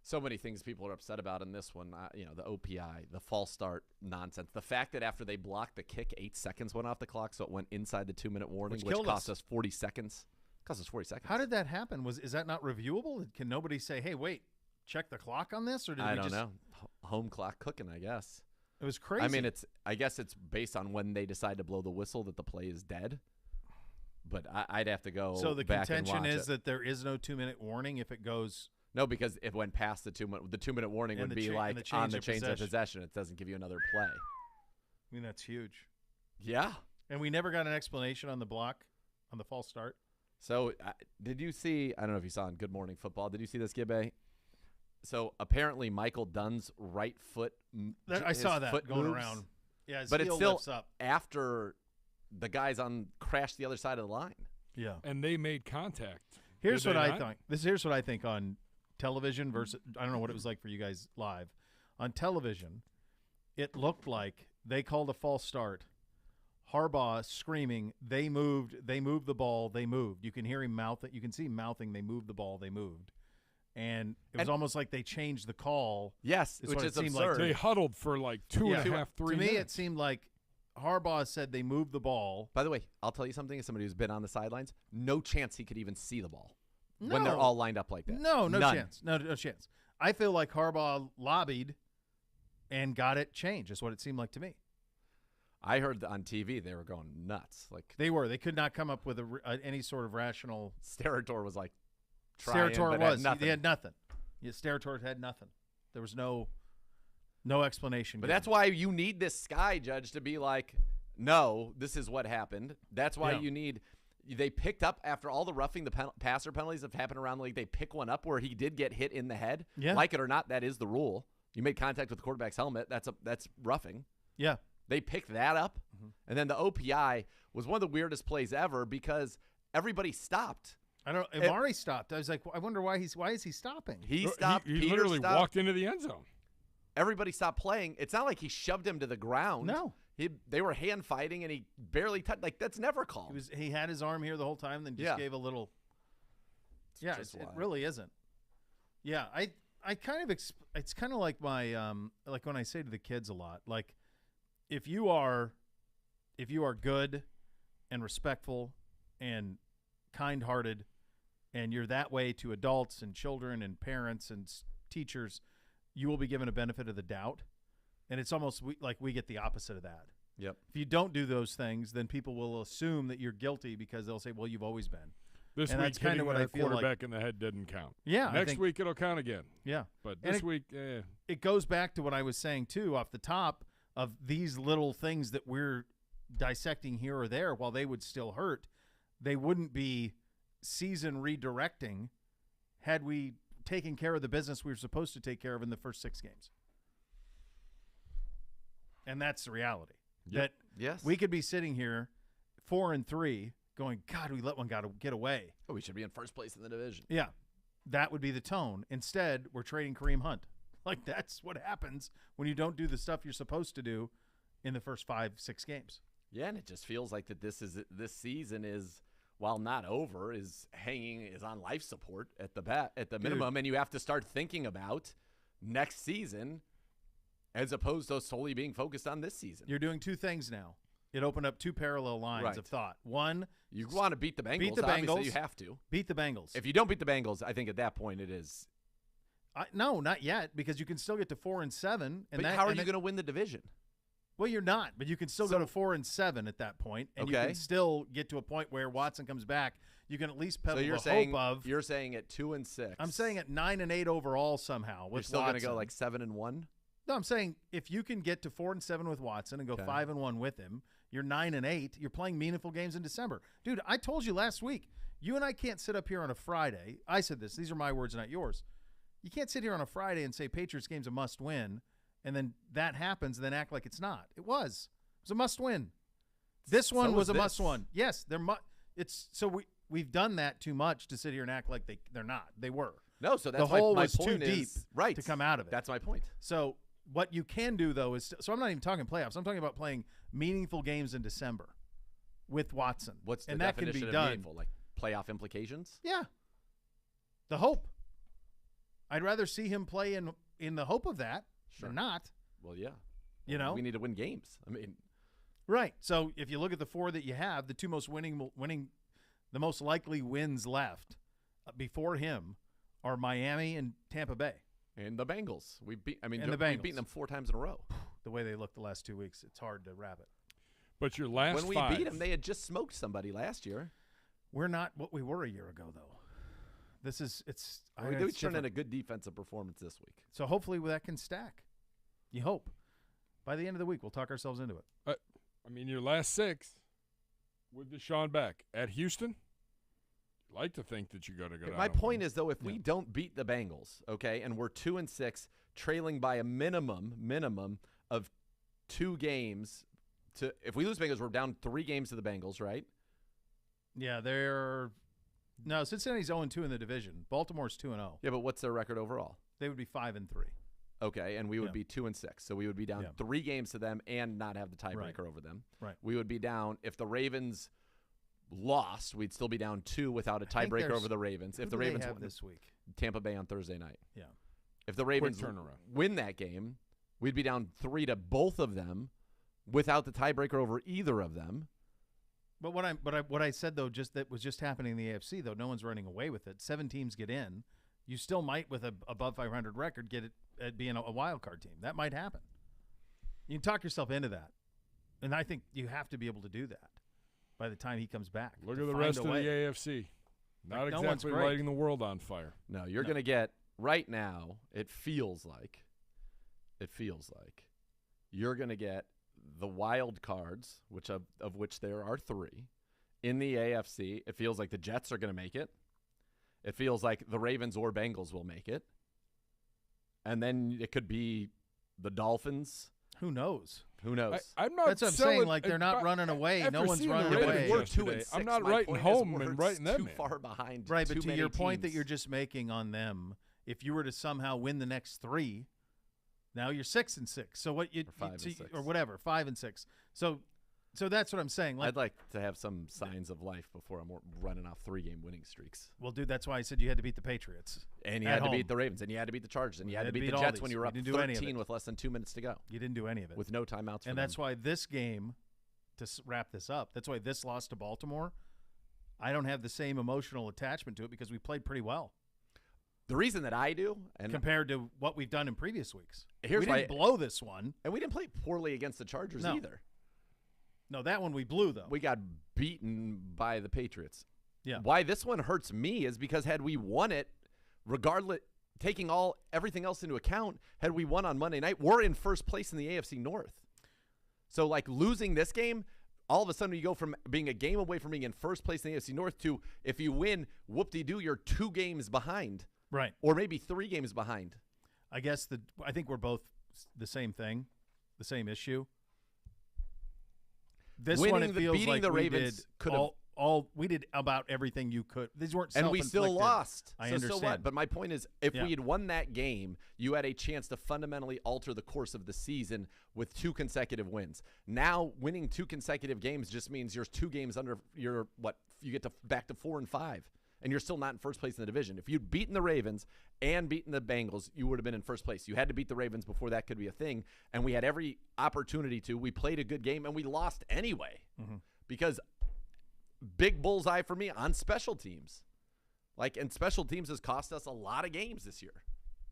so many things people are upset about in this one. The OPI, the false start nonsense. The fact that after they blocked the kick, 8 seconds went off the clock, so it went inside the 2-minute warning, which cost us 40 seconds. Cost us 40 seconds. How did that happen? Is that not reviewable? Can nobody say, hey, wait, check the clock on this? Or did I we don't just know. Home clock cooking, I guess. It was crazy. I mean, I guess it's based on when they decide to blow the whistle that the play is dead. But I'd have to go. So the back contention and watch is that there is no 2-minute warning if it goes. No, because it went past the 2-minute warning would be like on the change of possession. It doesn't give you another play. I mean, that's huge. Yeah. And we never got an explanation on the block, on the false start. So did you see, I don't know if you saw on Good Morning Football, did you see this, Gibbe? So apparently Michael Dunn's right foot. I saw that foot going moves, around. Yeah, his but heel it's still lifts up. after the guys crashed the other side of the line. Yeah. And they made contact. Here's what I think. Here's what I think on television versus, I don't know what it was like for you guys live. On television, it looked like they called a false start. Harbaugh screaming, they moved the ball, they moved. You can hear him mouth it. You can see him mouthing, they moved the ball, they moved. And it was almost like they changed the call. Yes, which is absurd. They huddled for like 2.5, 3 minutes. To me, it seemed like Harbaugh said they moved the ball. By the way, I'll tell you something. As somebody who's been on the sidelines, no chance he could even see the ball when they're all lined up like that. No None. chance. No chance. I feel like Harbaugh lobbied and got it changed. Is what it seemed like to me. I heard on TV they were going nuts. Like they were. They could not come up with any sort of rational. Steratore was like. Steratore was. He had nothing. Yeah, Steratore had nothing. There was no explanation. But that's why you need this guy, Judge, to be like, no, this is what happened. That's why you need – they picked up after all the roughing the passer penalties have happened around the league. They pick one up where he did get hit in the head. Yeah. Like it or not, that is the rule. You made contact with the quarterback's helmet. That's roughing. Yeah. They picked that up. Mm-hmm. And then the OPI was one of the weirdest plays ever because everybody stopped. I don't know. Amari stopped. I was like, I wonder why is he stopping? He stopped. He literally walked into the end zone. Everybody stopped playing. It's not like he shoved him to the ground. No. They were hand fighting, and he barely touched. Like, that's never called. He had his arm here the whole time, then just gave a little. Yeah, it really isn't. Yeah, I kind of it's kind of like my like when I say to the kids a lot, like if you are good and respectful and kind-hearted, and you're that way to adults and children and parents and teachers, you will be given a benefit of the doubt. And it's almost like we get the opposite of that. Yep. If you don't do those things, then people will assume that you're guilty because they'll say, well, you've always been. This and week, that's kind of what I feel quarterback in the head didn't count. Yeah. Next week, it'll count again. Yeah. But this week, it goes back to what I was saying, too, off the top of these little things that we're dissecting here or there. While they would still hurt, they wouldn't be season redirecting had we taken care of the business we were supposed to take care of in the first 6 games. And that's the reality. Yep. That we could be sitting here 4-3 going, God, we let one guy get away. Oh, we should be in first place in the division. Yeah. That would be the tone. Instead, we're trading Kareem Hunt. Like, that's what happens when you don't do the stuff you're supposed to do in the first 5-6 games. Yeah, and it just feels like that this season is, while not over, is on life support at the minimum, and you have to start thinking about next season as opposed to solely being focused on this season. You're doing 2 things now. It opened up 2 parallel lines of thought. One, you want to beat the Bengals. Beat the Obviously, Bengals. you have to. Beat the Bengals. If you don't beat the Bengals, I think at that point it is. No, not yet, because you can still get to 4-7. But how are you going to win the division? Well, you're not, but you can still go to 4-7 at that point, and you can still get to a point where Watson comes back. You can at least peddle the hope of. You're saying at 2-6. I'm saying at 9-8 overall somehow. With you're still going to go like 7-1. No, I'm saying if you can get to 4-7 with Watson and go 5-1 with him, you're 9-8. You're playing meaningful games in December, dude. I told you last week. You and I can't sit up here on a Friday. I said this. These are my words, not yours. You can't sit here on a Friday and say Patriots game's a must win, and then that happens, and then act like it's not. It was. It was a must win. This one was a must win. Yes, it's so we've done that too much to sit here and act like they're not. They were. No, so that's the hole my was point too deep right to come out of it. That's my point. So what you can do though is I'm not even talking playoffs. I'm talking about playing meaningful games in December with Watson. What's the and that definition can be of done. meaningful? Like playoff implications? Yeah. The hope. I'd rather see him play in the hope of that than not. Well, yeah. You know, we need to win games. I mean, right. So if you look at the 4 that you have, the 2 most winning, the most likely wins left before him are Miami and Tampa Bay. And the Bengals. We've beaten them 4 times in a row. The way they looked the last 2 weeks, it's hard to wrap it. But your last when we beat them, they had just smoked somebody last year. We're not what we were a year ago, though. This is we did turn in a good defensive performance this week. So hopefully that can stack. You hope. By the end of the week, we'll talk ourselves into it. I mean, your last 6 with Deshaun back at Houston. You'd like to think that you're going to go down. My point is, though, if we don't beat the Bengals, okay, and we're 2-6, trailing by a minimum of 2 games. If we lose Bengals, we're down 3 games to the Bengals, right? Yeah, Cincinnati's 0-2 in the division. Baltimore's 2-0. Yeah, but what's their record overall? They would be 5-3. Okay, and we would be 2-6, so we would be down 3 games to them and not have the tiebreaker over them. Right. We would be down if the Ravens lost. We'd still be down 2 without a tiebreaker over the Ravens. If the Ravens won this week, Tampa Bay on Thursday night. Yeah. If the Ravens win that game, we'd be down 3 to both of them without the tiebreaker over either of them. But what I said though, that was just happening in the AFC though. No one's running away with it. 7 teams get in. You still might, with a above 500 record, get it at being a wild card team. That might happen. You can talk yourself into that, and I think you have to be able to do that by the time he comes back. Look at the rest of the AFC. Not exactly lighting the world on fire. No, you're going to get right now. It feels like you're going to get the wild cards, of which there are 3 in the AFC. It feels like the Jets are going to make it. It feels like the Ravens or Bengals will make it. And then it could be the Dolphins. Who knows? I'm not. That's what I'm saying. Like, they're not running away. No one's running away. We're 2-6. I'm not writing home and writing them too far behind. Right, but to your point that teams. you're just making on them, if you were to somehow win the next 3, now you're 6-6. So what you 5-6 or whatever, 5-6. So that's what I'm saying. I'd like to have some signs of life before I'm running off 3-game winning streaks. Well, dude, that's why I said you had to beat the Patriots. And you had to beat the Ravens, and you had to beat the Chargers, and you had to beat the Jets when you were up 13 with less than 2 minutes to go. You didn't do any of it. With no timeouts. And that's why this game, to wrap this up, that's why this loss to Baltimore, I don't have the same emotional attachment to it because we played pretty well. The reason that I do, and compared to what we've done in previous weeks, we didn't blow this one, and we didn't play poorly against the Chargers either. No, that one we blew though. We got beaten by the Patriots. Yeah. Why this one hurts me is because had we won it, regardless, taking everything else into account, had we won on Monday night, we're in first place in the AFC North. So like losing this game, all of a sudden you go from being a game away from being in first place in the AFC North to if you win, whoop-de-doo, you're 2 games behind. Right. Or maybe 3 games behind. I guess I think we're both the same thing, the same issue. This one, it feels like the Ravens could have we did about everything you could. These weren't and we still lost. I understand. So what? But my point is, if we had won that game, you had a chance to fundamentally alter the course of the season with 2 consecutive wins. Now, winning 2 consecutive games just means you're 2 games under your you get back to 4-5. And you're still not in first place in the division. If you'd beaten the Ravens and beaten the Bengals, you would have been in first place. You had to beat the Ravens before that could be a thing, and we had every opportunity to. We played a good game, and we lost anyway because big bullseye for me on special teams. And special teams has cost us a lot of games this year.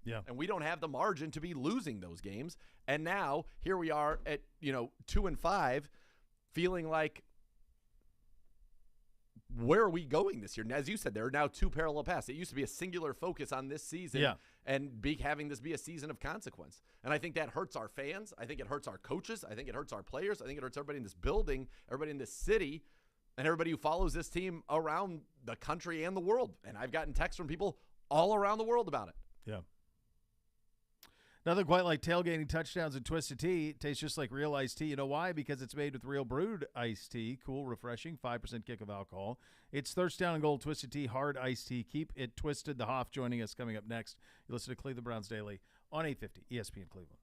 Yeah. And we don't have the margin to be losing those games. And now here we are at 2-5, feeling like, where are we going this year? And as you said, there are now 2 parallel paths. It used to be a singular focus on this season and having this be a season of consequence. And I think that hurts our fans. I think it hurts our coaches. I think it hurts our players. I think it hurts everybody in this building, everybody in this city, and everybody who follows this team around the country and the world. And I've gotten texts from people all around the world about it. Yeah. Nothing quite like tailgating touchdowns and Twisted Tea. It tastes just like real iced tea. You know why? Because it's made with real brewed iced tea. Cool, refreshing, 5% kick of alcohol. It's Thirst Down and Gold Twisted Tea, hard iced tea. Keep it twisted. The Hoff joining us coming up next. You listen to Cleveland Browns Daily on 850 ESPN Cleveland.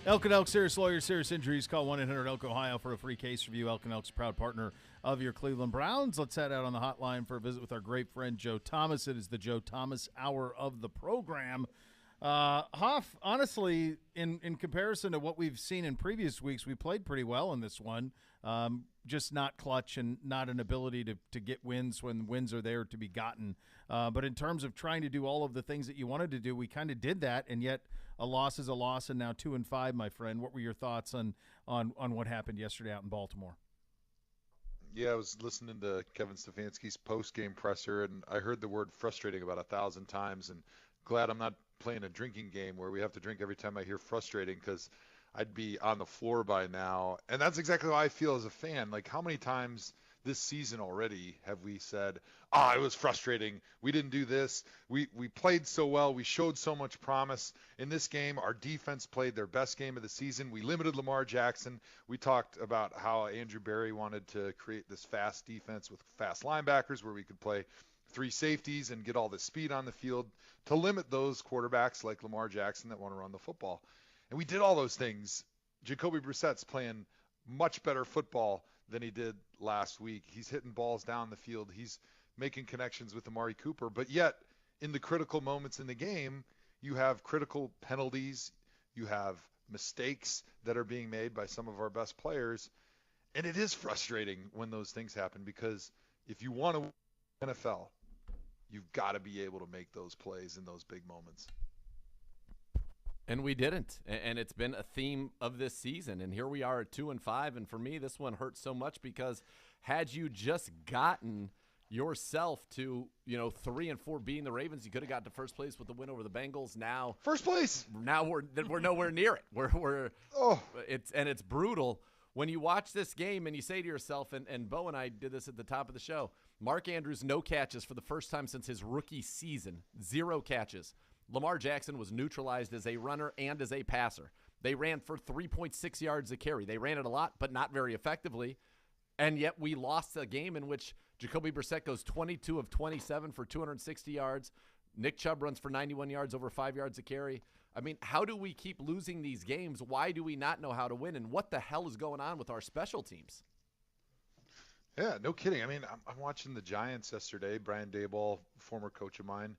Elk and Elk Serious Lawyers, serious injuries. Call 1-800-ELK Ohio for a free case review. Elk and Elk's proud partner of your Cleveland Browns. Let's head out on the hotline for a visit with our great friend Joe Thomas. It is the Joe Thomas Hour of the program. Hoff, honestly, in comparison to what we've seen in previous weeks, we played pretty well in this one. Just not clutch and not an ability to get wins when wins are there to be gotten. But in terms of trying to do all of the things that you wanted to do, we kind of did that, and yet a loss is a loss, and now 2-5, my friend. What were your thoughts on what happened yesterday out in Baltimore? Yeah, I was listening to Kevin Stefanski's post-game presser, and I heard the word frustrating about 1,000 times, and glad I'm not playing a drinking game where we have to drink every time I hear frustrating, because I'd be on the floor by now. And that's exactly how I feel as a fan. Like, how many times this season already have we said, it was frustrating, we didn't do this, we played so well, we showed so much promise in this game, our defense played their best game of the season, we limited Lamar Jackson, we talked about how Andrew Berry wanted to create this fast defense with fast linebackers where we could play 3 safeties and get all the speed on the field to limit those quarterbacks like Lamar Jackson that want to run the football. And we did all those things. Jacoby Brissett's playing much better football than he did last week. He's hitting balls down the field. He's making connections with Amari Cooper. But yet, in the critical moments in the game, you have critical penalties. You have mistakes that are being made by some of our best players. And it is frustrating when those things happen, because if you want to win the NFL, you've got to be able to make those plays in those big moments. And we didn't, and it's been a theme of this season. And here we are at 2-5, and for me, this one hurts so much because had you just gotten yourself to 3-4 beating the Ravens, you could have got to first place with the win over the Bengals. Now first place. Now we're nowhere near it. It's brutal when you watch this game and you say to yourself, and Bo and I did this at the top of the show. Mark Andrews, no catches for the first time since his rookie season, 0 catches. Lamar Jackson was neutralized as a runner and as a passer. They ran for 3.6 yards a carry. They ran it a lot, but not very effectively. And yet we lost a game in which Jacoby Brissett goes 22 of 27 for 260 yards. Nick Chubb runs for 91 yards, over 5 yards a carry. I mean, how do we keep losing these games? Why do we not know how to win? And what the hell is going on with our special teams? Yeah, no kidding. I mean, I'm watching the Giants yesterday. Brian Daboll, former coach of mine,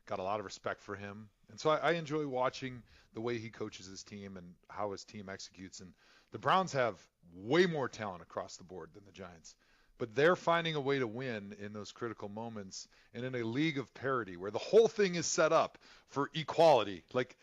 got a lot of respect for him. And so I enjoy watching the way he coaches his team and how his team executes. And the Browns have way more talent across the board than the Giants. But they're finding a way to win in those critical moments and in a league of parity where the whole thing is set up for equality. Like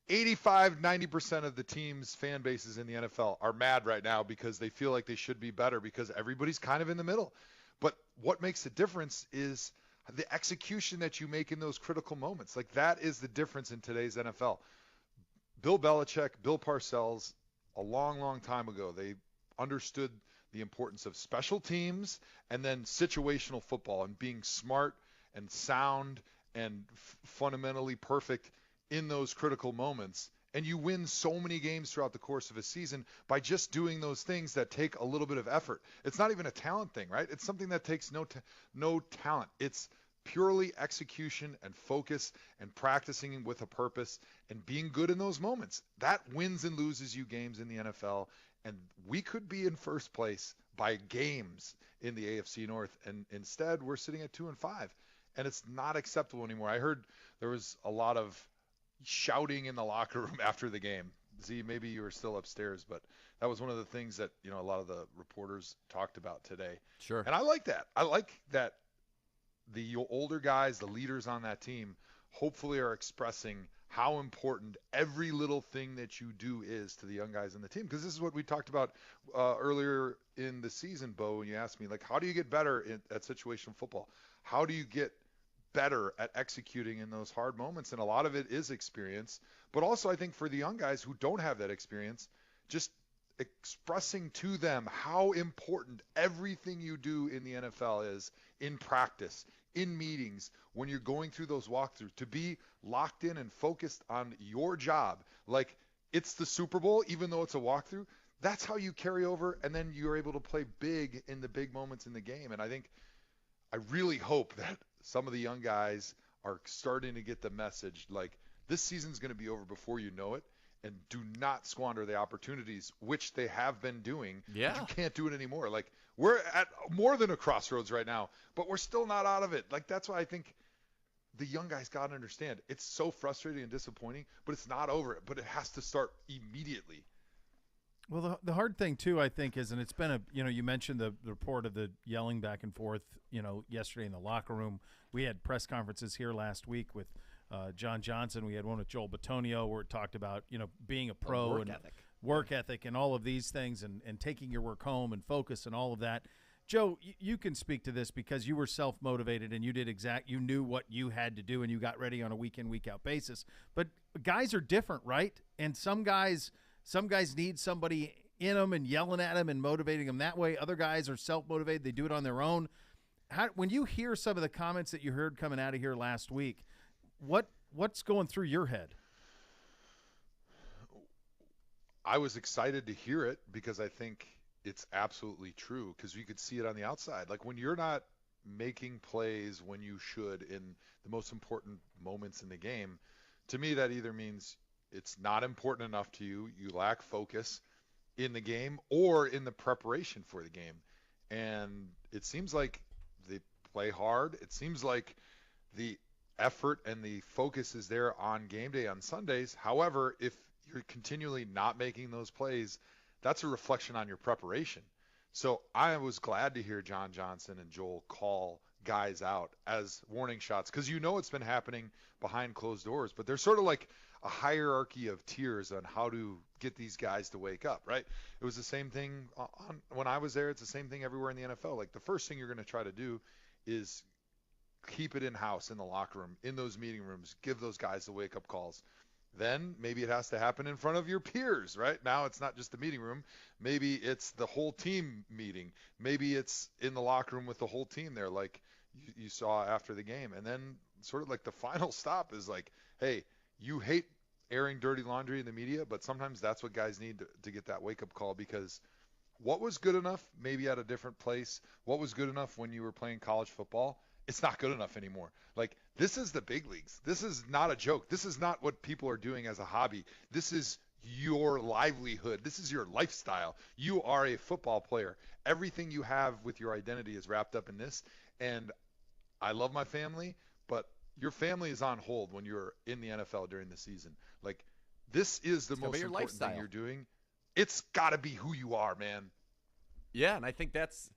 85-90% of the team's fan bases in the NFL are mad right now because they feel like they should be better because everybody's kind of in the middle. But what makes the difference is the execution that you make in those critical moments. Like, that is the difference in today's NFL. Bill Belichick, Bill Parcells, a long, long time ago, they understood the importance of special teams and then situational football and being smart and sound and fundamentally perfect in those critical moments. And you win so many games throughout the course of a season by just doing those things that take a little bit of effort. It's not even a talent thing, right? It's something that takes no talent. It's purely execution and focus and practicing with a purpose and being good in those moments. That wins and loses you games in the NFL. And we could be in first place by games in the AFC North. And instead, we're sitting at 2-5. And it's not acceptable anymore. I heard there was a lot of shouting in the locker room after the game. Z, maybe you were still upstairs, but that was one of the things that, a lot of the reporters talked about today. Sure. And I like that. I like that the older guys, the leaders on that team, hopefully are expressing how important every little thing that you do is to the young guys on the team. Because this is what we talked about earlier in the season, Bo, when you asked me, like, how do you get better at situational football? How do you get better at executing in those hard moments? And a lot of it is experience, but also I think for the young guys who don't have that experience, just expressing to them how important everything you do in the NFL is in practice, in meetings, when you're going through those walkthroughs, to be locked in and focused on your job. Like, it's the Super Bowl, even though it's a walkthrough. That's how you carry over, and then you're able to play big in the big moments in the game. And I really hope that some of the young guys are starting to get the message, like, this season's going to be over before you know it, and do not squander the opportunities, which they have been doing. Yeah. But you can't do it anymore. Like, we're at more than a crossroads right now, but we're still not out of it. Like, that's why I think the young guys got to understand. It's so frustrating and disappointing, but it's not over. But it has to start immediately. Well, the hard thing, too, I think, is, and it's been you mentioned the report of the yelling back and forth, yesterday in the locker room. We had press conferences here last week with John Johnson. We had one with Joel Bitonio where it talked about, being a pro and work ethic and all of these things and taking your work home and focus and all of that. Joe, you can speak to this because you were self-motivated and you knew what you had to do and you got ready on a week-in, week-out basis. But guys are different, right? And some guys need somebody in them and yelling at them and motivating them that way. Other guys are self-motivated. They do it on their own. When you hear some of the comments that you heard coming out of here last week, what's going through your head? I was excited to hear it because I think it's absolutely true, because you could see it on the outside. Like, when you're not making plays when you should in the most important moments in the game, to me that either means it's not important enough to you, you lack focus in the game or in the preparation for the game. And it seems like they play hard. It seems like the effort and the focus is there on game day on Sundays. However, if you're continually not making those plays, that's a reflection on your preparation. So I was glad to hear John Johnson and Joel call guys out as warning shots, because it's been happening behind closed doors, but there's sort of like a hierarchy of tiers on how to get these guys to wake up, right? It was the same thing when I was there. It's the same thing everywhere in the NFL. Like, the first thing you're going to try to do is keep it in-house in the locker room, in those meeting rooms, give those guys the wake-up calls. Then maybe it has to happen in front of your peers, right? Now it's not just the meeting room. Maybe it's the whole team meeting. Maybe it's in the locker room with the whole team there, like you saw after the game. And then sort of like the final stop is like, hey, you hate airing dirty laundry in the media, but sometimes that's what guys need to get that wake-up call, because what was good enough maybe at a different place, what was good enough when you were playing college football, it's not good enough anymore. Like, this is the big leagues. This is not a joke. This is not what people are doing as a hobby. This is your livelihood. This is your lifestyle. You are a football player. Everything you have with your identity is wrapped up in this. And I love my family, but your family is on hold when you're in the NFL during the season. Like, this is the most important thing you're doing. It's got to be who you are, man. Yeah, and I think that's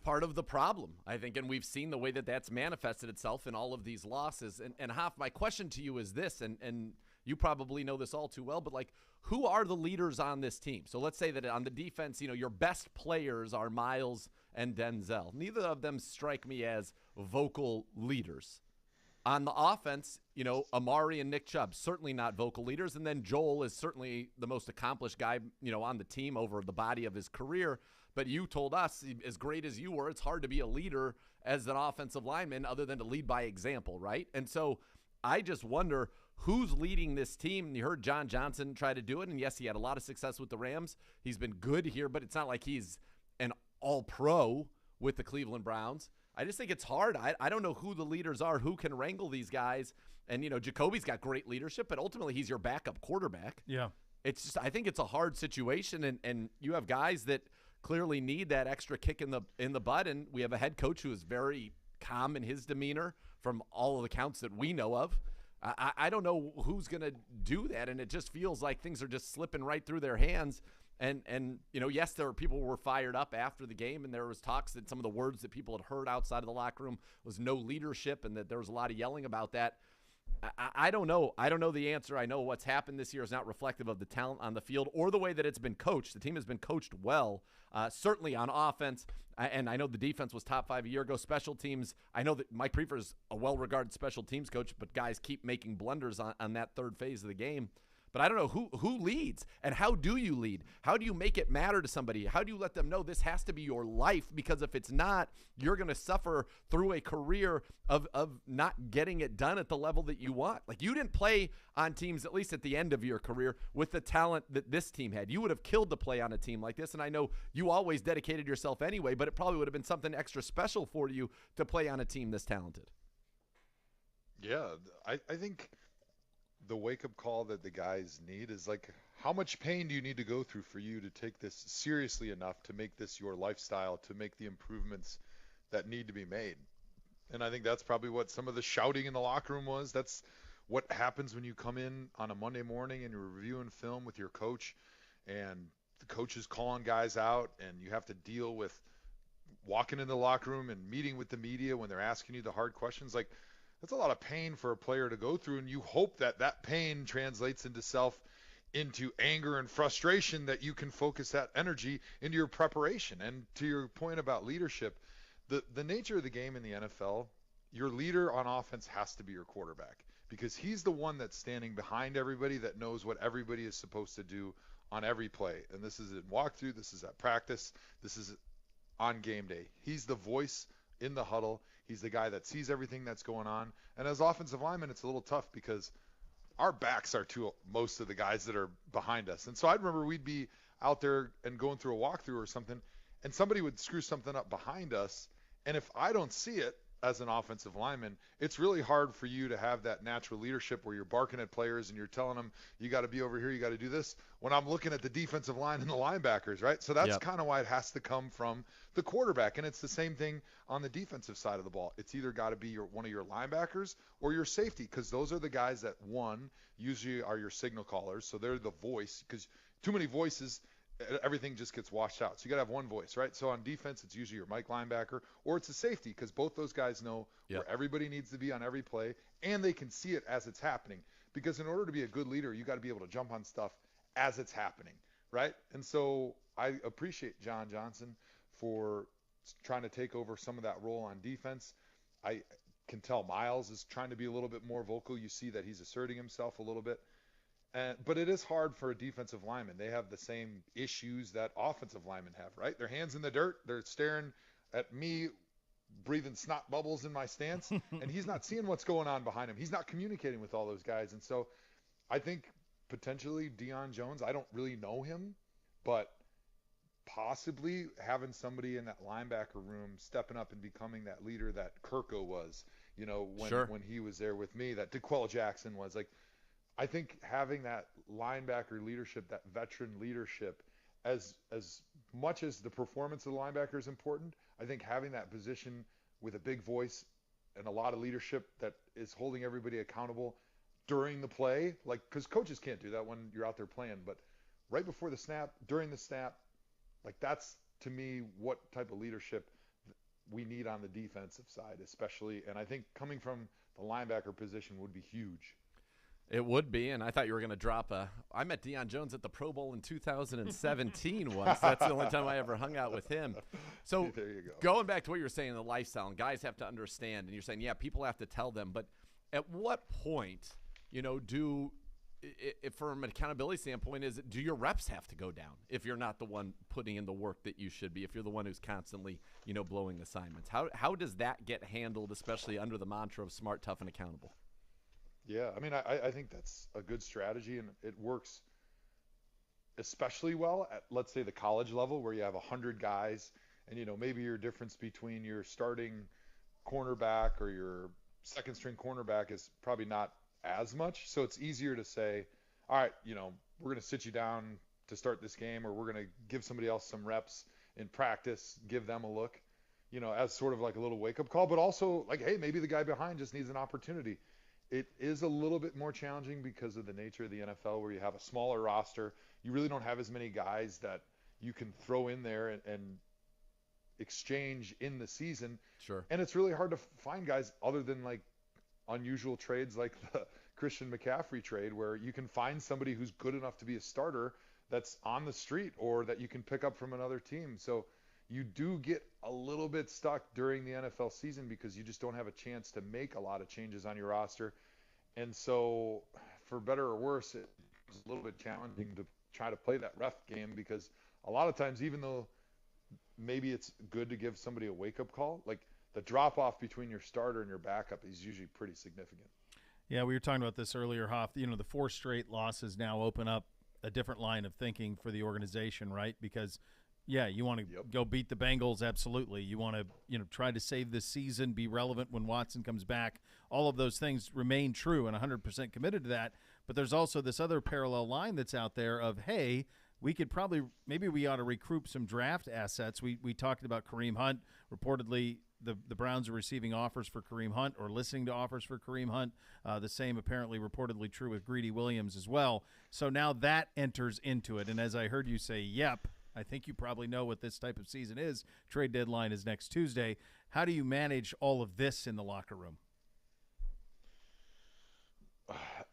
part of the problem, I think, and we've seen the way that that's manifested itself in all of these losses. And Hoff, my question to you is this, and you probably know this all too well, but, like, who are the leaders on this team? So let's say that on the defense, your best players are Miles and Denzel. Neither of them strike me as vocal leaders. On the offense, Amari and Nick Chubb, certainly not vocal leaders. And then Joel is certainly the most accomplished guy, on the team over the body of his career. But you told us, as great as you were, it's hard to be a leader as an offensive lineman other than to lead by example, right? And so I just wonder who's leading this team. You heard John Johnson try to do it, and yes, he had a lot of success with the Rams. He's been good here, but it's not like he's an all-pro with the Cleveland Browns. I just think it's hard. I don't know who the leaders are, who can wrangle these guys. And, Jacoby's got great leadership, but ultimately he's your backup quarterback. Yeah. It's just, I think it's a hard situation, and you have guys that clearly need that extra kick in the butt, and we have a head coach who is very calm in his demeanor from all of the counts that we know of. I don't know who's going to do that, and it just feels like things are just slipping right through their hands. And yes, there were people who were fired up after the game, and there was talks that some of the words that people had heard outside of the locker room was no leadership, and that there was a lot of yelling about that. I don't know. I don't know the answer. I know what's happened this year is not reflective of the talent on the field or the way that it's been coached. The team has been coached well, certainly on offense, and I know the defense was top 5 a year ago. Special teams, I know that Mike Priefer is a well-regarded special teams coach, but guys keep making blunders on that third phase of the game. But I don't know who leads, and how do you lead? How do you make it matter to somebody? How do you let them know this has to be your life? Because if it's not, you're going to suffer through a career of not getting it done at the level that you want. Like, you didn't play on teams, at least at the end of your career, with the talent that this team had. You would have killed to play on a team like this, and I know you always dedicated yourself anyway, but it probably would have been something extra special for you to play on a team this talented. Yeah, I think the wake-up call that the guys need is like, how much pain do you need to go through for you to take this seriously enough to make this your lifestyle, to make the improvements that need to be made? And I think that's probably what some of the shouting in the locker room was. That's what happens when you come in on a Monday morning and you're reviewing film with your coach, and the coach is calling guys out, and you have to deal with walking into the locker room and meeting with the media when they're asking you the hard questions. Like, that's a lot of pain for a player to go through, and you hope that that pain translates into anger and frustration, that you can focus that energy into your preparation. And to your point about leadership, the nature of the game in the NFL, your leader on offense has to be your quarterback, because he's the one that's standing behind everybody, that knows what everybody is supposed to do on every play. And this is in walkthrough, this is at practice, this is on game day. He's the voice in the huddle. He's the guy that sees everything that's going on. And as offensive linemen, it's a little tough because our backs are to most of the guys that are behind us. And so I remember we'd be out there and going through a walkthrough or something, and somebody would screw something up behind us. And if I don't see it as an offensive lineman, it's really hard for you to have that natural leadership where you're barking at players and you're telling them, you got to be over here, you got to do this, when I'm looking at the defensive line and the linebackers, right? So that's kind of why it has to come from the quarterback. And it's the same thing on the defensive side of the ball. It's either got to be one of your linebackers or your safety, because those are the guys that, one, usually are your signal callers. So they're the voice, because too many voices, everything just gets washed out. So you got to have one voice, right? So on defense, it's usually your Mike linebacker, or it's a safety, because both those guys know where everybody needs to be on every play, and they can see it as it's happening. Because in order to be a good leader, you got to be able to jump on stuff as it's happening, right? And so I appreciate John Johnson for trying to take over some of that role on defense. I can tell Miles is trying to be a little bit more vocal. You see that he's asserting himself a little bit. But it is hard for a defensive lineman. They have the same issues that offensive linemen have, right? Their hands in the dirt. They're staring at me, breathing snot bubbles in my stance, and he's not seeing what's going on behind him. He's not communicating with all those guys. And so I think potentially Deion Jones, I don't really know him, but possibly having somebody in that linebacker room stepping up and becoming that leader that Kirko was, when he was there with me, that DeQuell Jackson was. Like, I think having that linebacker leadership, that veteran leadership, as much as the performance of the linebacker is important, I think having that position with a big voice and a lot of leadership that is holding everybody accountable during the play, like, because coaches can't do that when you're out there playing, but right before the snap, during the snap, like, that's, to me, what type of leadership we need on the defensive side, especially. And I think coming from the linebacker position would be huge. It would be, and I thought you were going to drop I met Deion Jones at the Pro Bowl in 2017 once. That's the only time I ever hung out with him. So there you go. Going back to what you were saying, the lifestyle, and guys have to understand, and you're saying, yeah, people have to tell them, but at what point, from an accountability standpoint, do your reps have to go down if you're not the one putting in the work that you should be, if you're the one who's constantly, blowing assignments? How does that get handled, especially under the mantra of smart, tough, and accountable? Yeah, I mean, I think that's a good strategy, and it works especially well at, let's say, the college level, where you have 100 guys, and, maybe your difference between your starting cornerback or your second-string cornerback is probably not as much. So it's easier to say, all right, we're going to sit you down to start this game, or we're going to give somebody else some reps in practice, give them a look, as sort of like a little wake-up call, but also like, hey, maybe the guy behind just needs an opportunity. It is a little bit more challenging because of the nature of the NFL, where you have a smaller roster. You really don't have as many guys that you can throw in there and exchange in the season. Sure. And it's really hard to find guys other than like unusual trades like the Christian McCaffrey trade, where you can find somebody who's good enough to be a starter that's on the street or that you can pick up from another team. So you do get a little bit stuck during the NFL season because you just don't have a chance to make a lot of changes on your roster. And so, for better or worse, it's a little bit challenging to try to play that ref game, because a lot of times, even though maybe it's good to give somebody a wake-up call, like, the drop-off between your starter and your backup is usually pretty significant. Yeah, we were talking about this earlier, Hoff. The 4 straight losses now open up a different line of thinking for the organization, right? Because yeah, you want to go beat the Bengals, absolutely. You want to, try to save this season, be relevant when Watson comes back. All of those things remain true and 100% committed to that. but there's also this other parallel line that's out there of, hey, we could maybe we ought to recruit some draft assets. We talked about Kareem Hunt. Reportedly, the Browns are receiving offers for Kareem Hunt or listening to offers for Kareem Hunt. The same apparently reportedly true with Greedy Williams as well. So now that enters into it. And as I heard you say, yep, I think you probably know what this type of season is. Trade deadline is next Tuesday. How do you manage all of this in the locker room?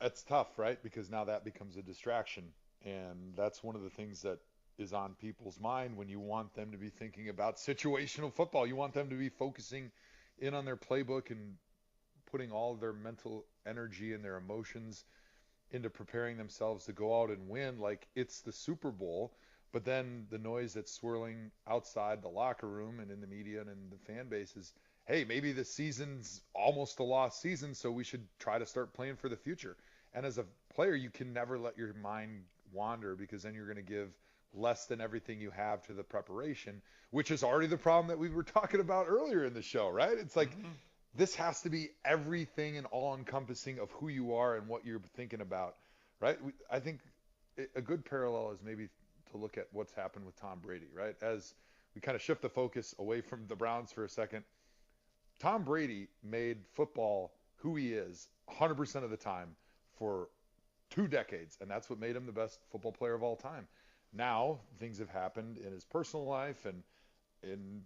It's tough, right? Because now that becomes a distraction. And that's one of the things that is on people's mind when you want them to be thinking about situational football. You want them to be focusing in on their playbook and putting all of their mental energy and their emotions into preparing themselves to go out and win like it's the Super Bowl. But then the noise that's swirling outside the locker room and in the media and in the fan base is, hey, maybe the season's almost a lost season, so we should try to start playing for the future. And as a player, you can never let your mind wander, because then you're going to give less than everything you have to the preparation, which is already the problem that we were talking about earlier in the show, right? It's like this has to be everything and all-encompassing of who you are and what you're thinking about, right? I think a good parallel is maybe to look at what's happened with Tom Brady, right? As we kind of shift the focus away from the Browns for a second, Tom Brady made football who he is 100% of the time for 2 decades, and that's what made him the best football player of all time. Now, things have happened in his personal life and in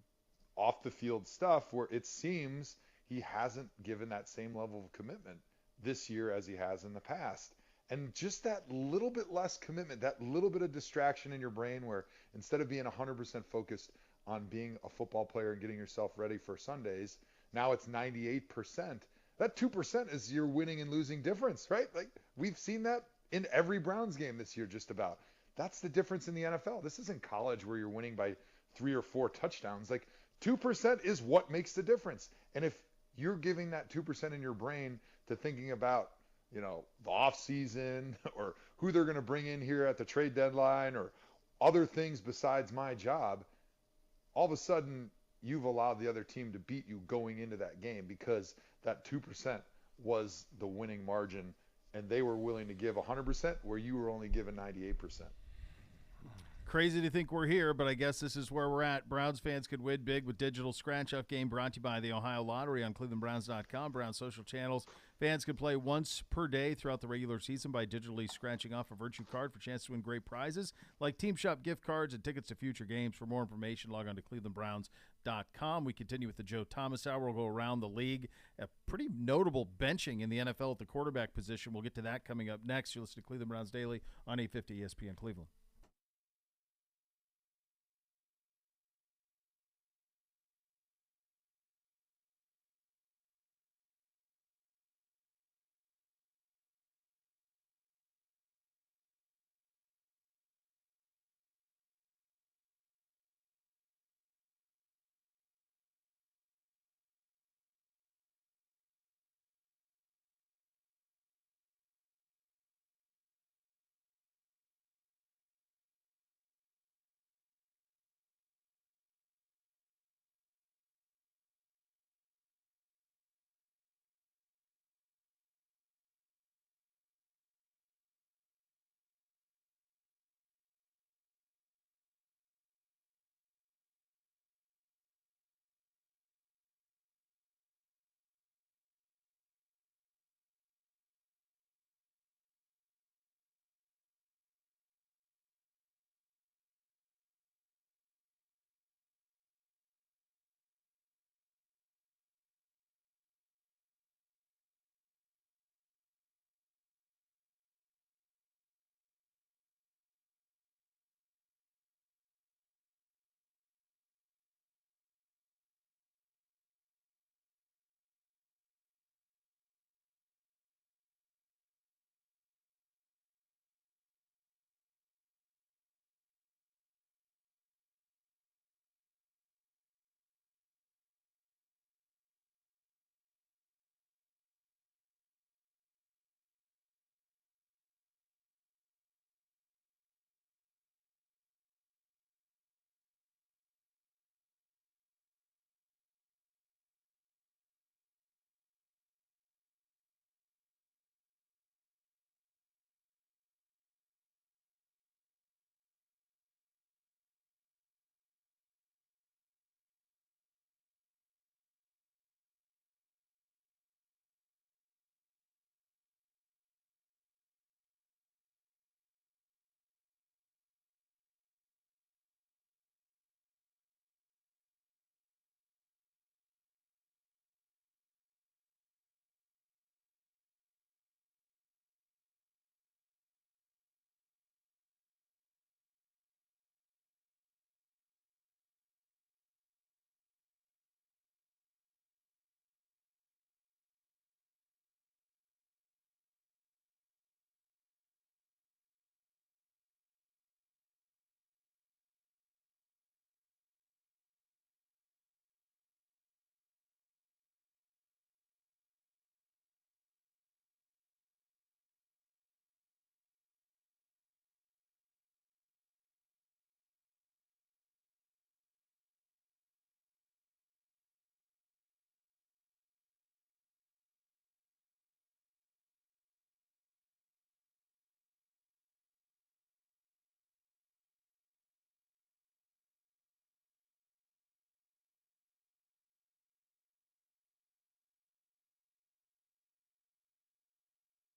off-the-field stuff where it seems he hasn't given that same level of commitment this year as he has in the past. And just that little bit less commitment, that little bit of distraction in your brain where instead of being 100% focused on being a football player and getting yourself ready for Sundays, now it's 98%. That 2% is your winning and losing difference, right? Like we've seen that in every Browns game this year, just about. That's the difference in the NFL. This isn't college where you're winning by 3 or 4 touchdowns. Like 2% is what makes the difference. And if you're giving that 2% in your brain to thinking about, you know, the off season or who they're going to bring in here at the trade deadline or other things besides my job, all of a sudden you've allowed the other team to beat you going into that game because that 2% was the winning margin and they were willing to give 100% where you were only given 98%. Crazy to think we're here, but I guess this is where we're at. Browns fans could win big with digital scratch-off game brought to you by the Ohio Lottery on ClevelandBrowns.com. Browns social channels. Fans can play once per day throughout the regular season by digitally scratching off a virtue card for a chance to win great prizes like Team Shop gift cards and tickets to future games. For more information, log on to ClevelandBrowns.com. We continue with the Joe Thomas Hour. We'll go around the league. A pretty notable benching in the NFL at the quarterback position. We'll get to that coming up next. You're listening to Cleveland Browns Daily on 850 ESPN Cleveland.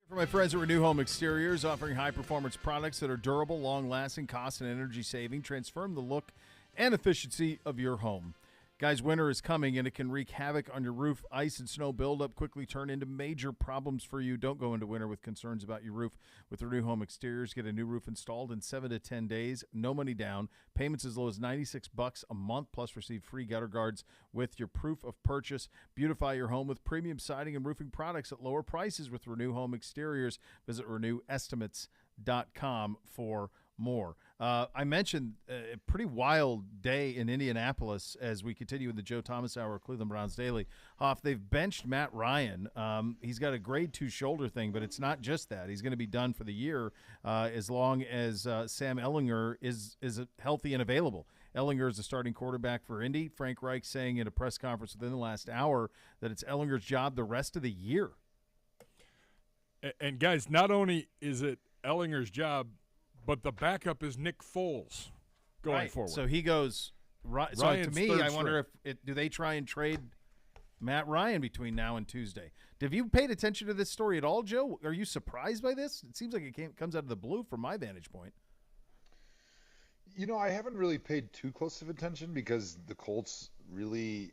For my friends at Renew Home Exteriors, offering high-performance products that are durable, long-lasting, cost and energy-saving, transform the look and efficiency of your home. Guys, winter is coming, and it can wreak havoc on your roof. Ice and snow buildup quickly turn into major problems for you. Don't go into winter with concerns about your roof. With Renew Home Exteriors, get a new roof installed in 7 to 10 days. No money down. Payments as low as $96 a month, plus receive free gutter guards with your proof of purchase. Beautify your home with premium siding and roofing products at lower prices with Renew Home Exteriors. Visit renewestimates.com for more. I mentioned a pretty wild day in Indianapolis as we continue with the Joe Thomas Hour, Cleveland Browns Daily. Hoff, they've benched Matt Ryan. He's got a grade 2 shoulder thing, but it's not just that. He's going to be done for the year as long as Sam Ehlinger is healthy and available. Ehlinger is the starting quarterback for Indy. Frank Reich saying in a press conference within the last hour that it's Ehlinger's job the rest of the year. And guys, not only is it Ehlinger's job, but the backup is Nick Foles going forward. So he goes right. So to me, I wonder if do they try and trade Matt Ryan between now and Tuesday? Have you paid attention to this story at all, Joe? Are you surprised by this? It seems like it comes out of the blue from my vantage point. You know, I haven't really paid too close of attention because the Colts really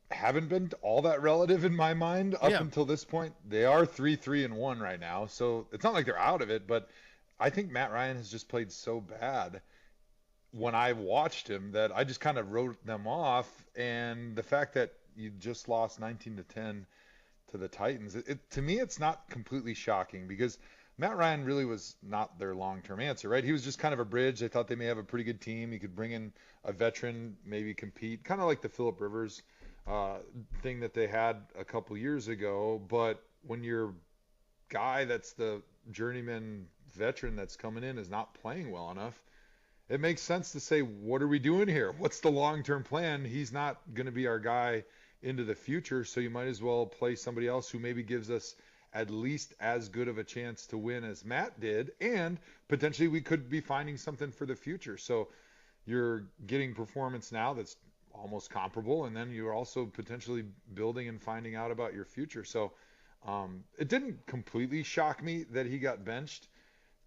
haven't been all that relative in my mind up until this point. They are 3-3-1 right now, so it's not like they're out of it, but I think Matt Ryan has just played so bad when I watched him that I just kind of wrote them off. And the fact that you just lost 19-10 to the Titans, to me, it's not completely shocking because Matt Ryan really was not their long-term answer, right? He was just kind of a bridge. They thought they may have a pretty good team. He could bring in a veteran, maybe compete, kind of like the Phillip Rivers thing that they had a couple years ago. But when your guy that's the journeyman veteran that's coming in is not playing well enough, it makes sense to say, what are we doing here? What's the long-term plan? He's not going to be our guy into the future, so you might as well play somebody else who maybe gives us at least as good of a chance to win as Matt did, and potentially we could be finding something for the future. So you're getting performance now that's almost comparable, and then you're also potentially building and finding out about your future. So it didn't completely shock me that he got benched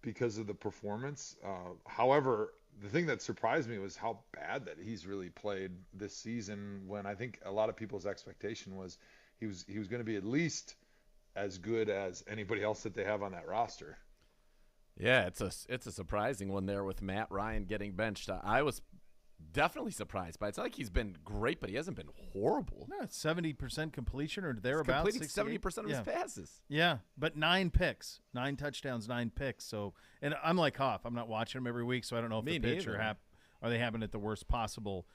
because of the performance. However, the thing that surprised me was how bad that he's really played this season, when I think a lot of people's expectation was he was going to be at least as good as anybody else that they have on that roster. Yeah, it's a surprising one there with Matt Ryan getting benched. I was definitely surprised by it. It's not like he's been great, but he hasn't been horrible. No, 70% completion or thereabouts. Completing 70% of his passes. Yeah, but 9 picks, 9 touchdowns, 9 picks. So, and I'm like Hoff. I'm not watching them every week, so I don't know if the pitch are they happen at the worst possible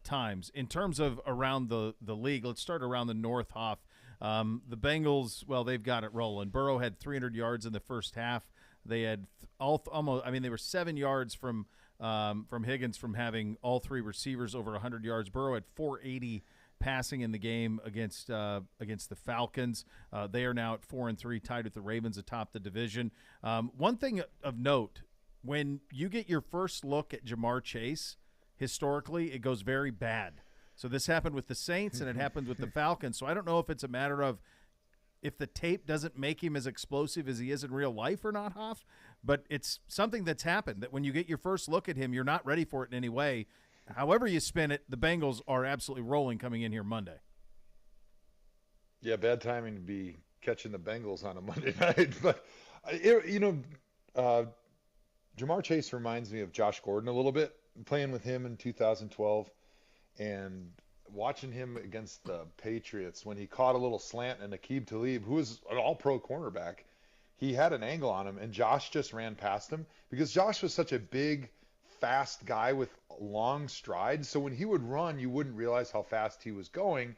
times. In terms of around the league, let's start around the North, Hoff. The Bengals, well, they've got it rolling. Burrow had 300 yards in the first half. They had they were 7 yards from Higgins from having all 3 receivers over 100 yards. Burrow had 480 passing in the game against the Falcons. They are now at 4-3, tied with the Ravens atop the division. One thing of note, when you get your first look at Ja'Marr Chase, historically, it goes very bad. So this happened with the Saints, and it happened with the Falcons. So I don't know if it's a matter of if the tape doesn't make him as explosive as he is in real life or not, Hoff, but it's something that's happened, that when you get your first look at him, you're not ready for it in any way. However you spin it, the Bengals are absolutely rolling coming in here Monday. Yeah, bad timing to be catching the Bengals on a Monday night. But, Ja'Marr Chase reminds me of Josh Gordon a little bit, playing with him in 2012 and watching him against the Patriots when he caught a little slant, and Aqib Talib, who was an all-pro cornerback, he had an angle on him, and Josh just ran past him because Josh was such a big, fast guy with long strides. So when he would run, you wouldn't realize how fast he was going.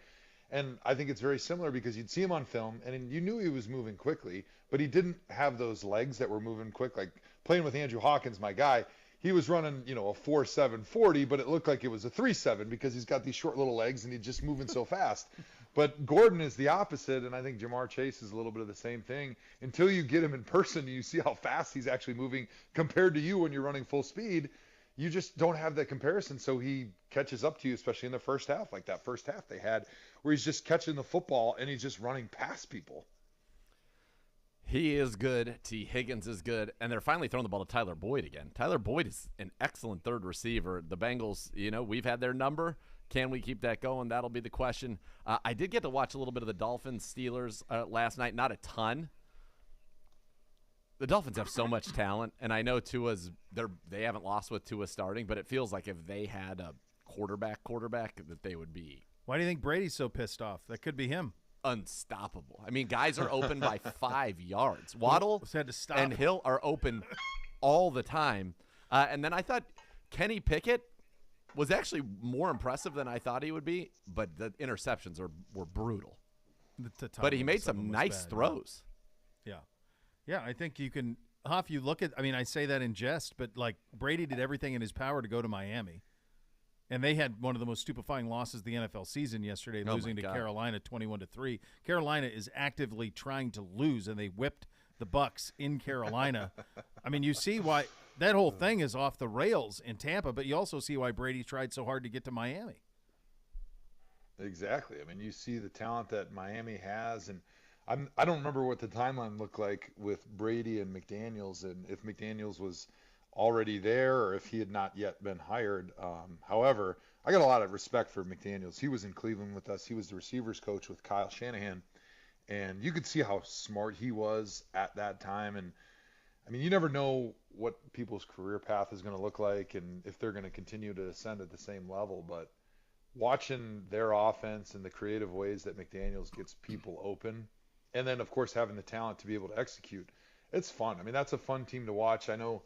And I think it's very similar because you'd see him on film, and you knew he was moving quickly, but he didn't have those legs that were moving quick. Like playing with Andrew Hawkins, my guy, he was running, a 4.7 40, but it looked like it was a 3.7 because he's got these short little legs and he's just moving so fast. But Gordon is the opposite, and I think Ja'Marr Chase is a little bit of the same thing. Until you get him in person and you see how fast he's actually moving compared to you when you're running full speed, you just don't have that comparison. So he catches up to you, especially in the first half, like that first half they had, where he's just catching the football and he's just running past people. He is good. T. Higgins is good. And they're finally throwing the ball to Tyler Boyd again. Tyler Boyd is an excellent third receiver. The Bengals, we've had their number. Can we keep that going? That'll be the question. I did get to watch a little bit of the Dolphins-Steelers last night. Not a ton. The Dolphins have so much talent, and I know they haven't lost with Tua starting, but it feels like if they had a quarterback that they would be. Why do you think Brady's so pissed off? That could be him. Unstoppable. I mean, guys are open by 5 yards. Waddle had to stop. and Hill are open all the time. And then I thought Kenny Pickett was actually more impressive than I thought he would be, but the interceptions were brutal. But he made some nice throws. Yeah. Yeah, I think you can – Hoff, you look at – I mean, I say that in jest, but, like, Brady did everything in his power to go to Miami. And they had one of the most stupefying losses of the NFL season yesterday, losing to Carolina 21-3. Carolina is actively trying to lose, and they whipped the Bucs in Carolina. I mean, you see why that whole thing is off the rails in Tampa, but you also see why Brady tried so hard to get to Miami. Exactly. I mean, you see the talent that Miami has, and I don't remember what the timeline looked like with Brady and McDaniels, and if McDaniels was already there or if he had not yet been hired. However, I got a lot of respect for McDaniels. He was in Cleveland with us. He was the receivers coach with Kyle Shanahan, and you could see how smart he was at that time. And I mean, you never know what people's career path is going to look like and if they're going to continue to ascend at the same level. But watching their offense and the creative ways that McDaniels gets people open, and then, of course, having the talent to be able to execute, it's fun. I mean, that's a fun team to watch. I know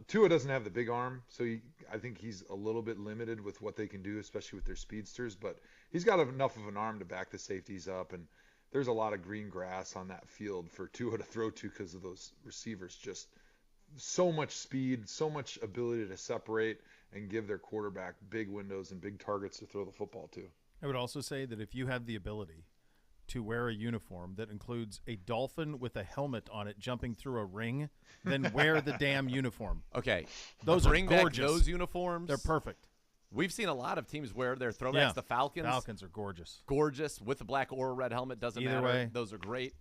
Tua doesn't have the big arm, so I think he's a little bit limited with what they can do, especially with their speedsters. But he's got enough of an arm to back the safeties up, and there's a lot of green grass on that field for Tua to throw to because of those receivers. Just so much speed, so much ability to separate and give their quarterback big windows and big targets to throw the football to. I would also say that if you have the ability to wear a uniform that includes a dolphin with a helmet on it jumping through a ring, then wear the damn uniform. Okay. Those Bring are gorgeous. Back those uniforms. They're perfect. We've seen a lot of teams wear their throwbacks. Yeah. The Falcons. Falcons are gorgeous. Gorgeous with the black or red helmet. Doesn't Either matter. way. Those are great.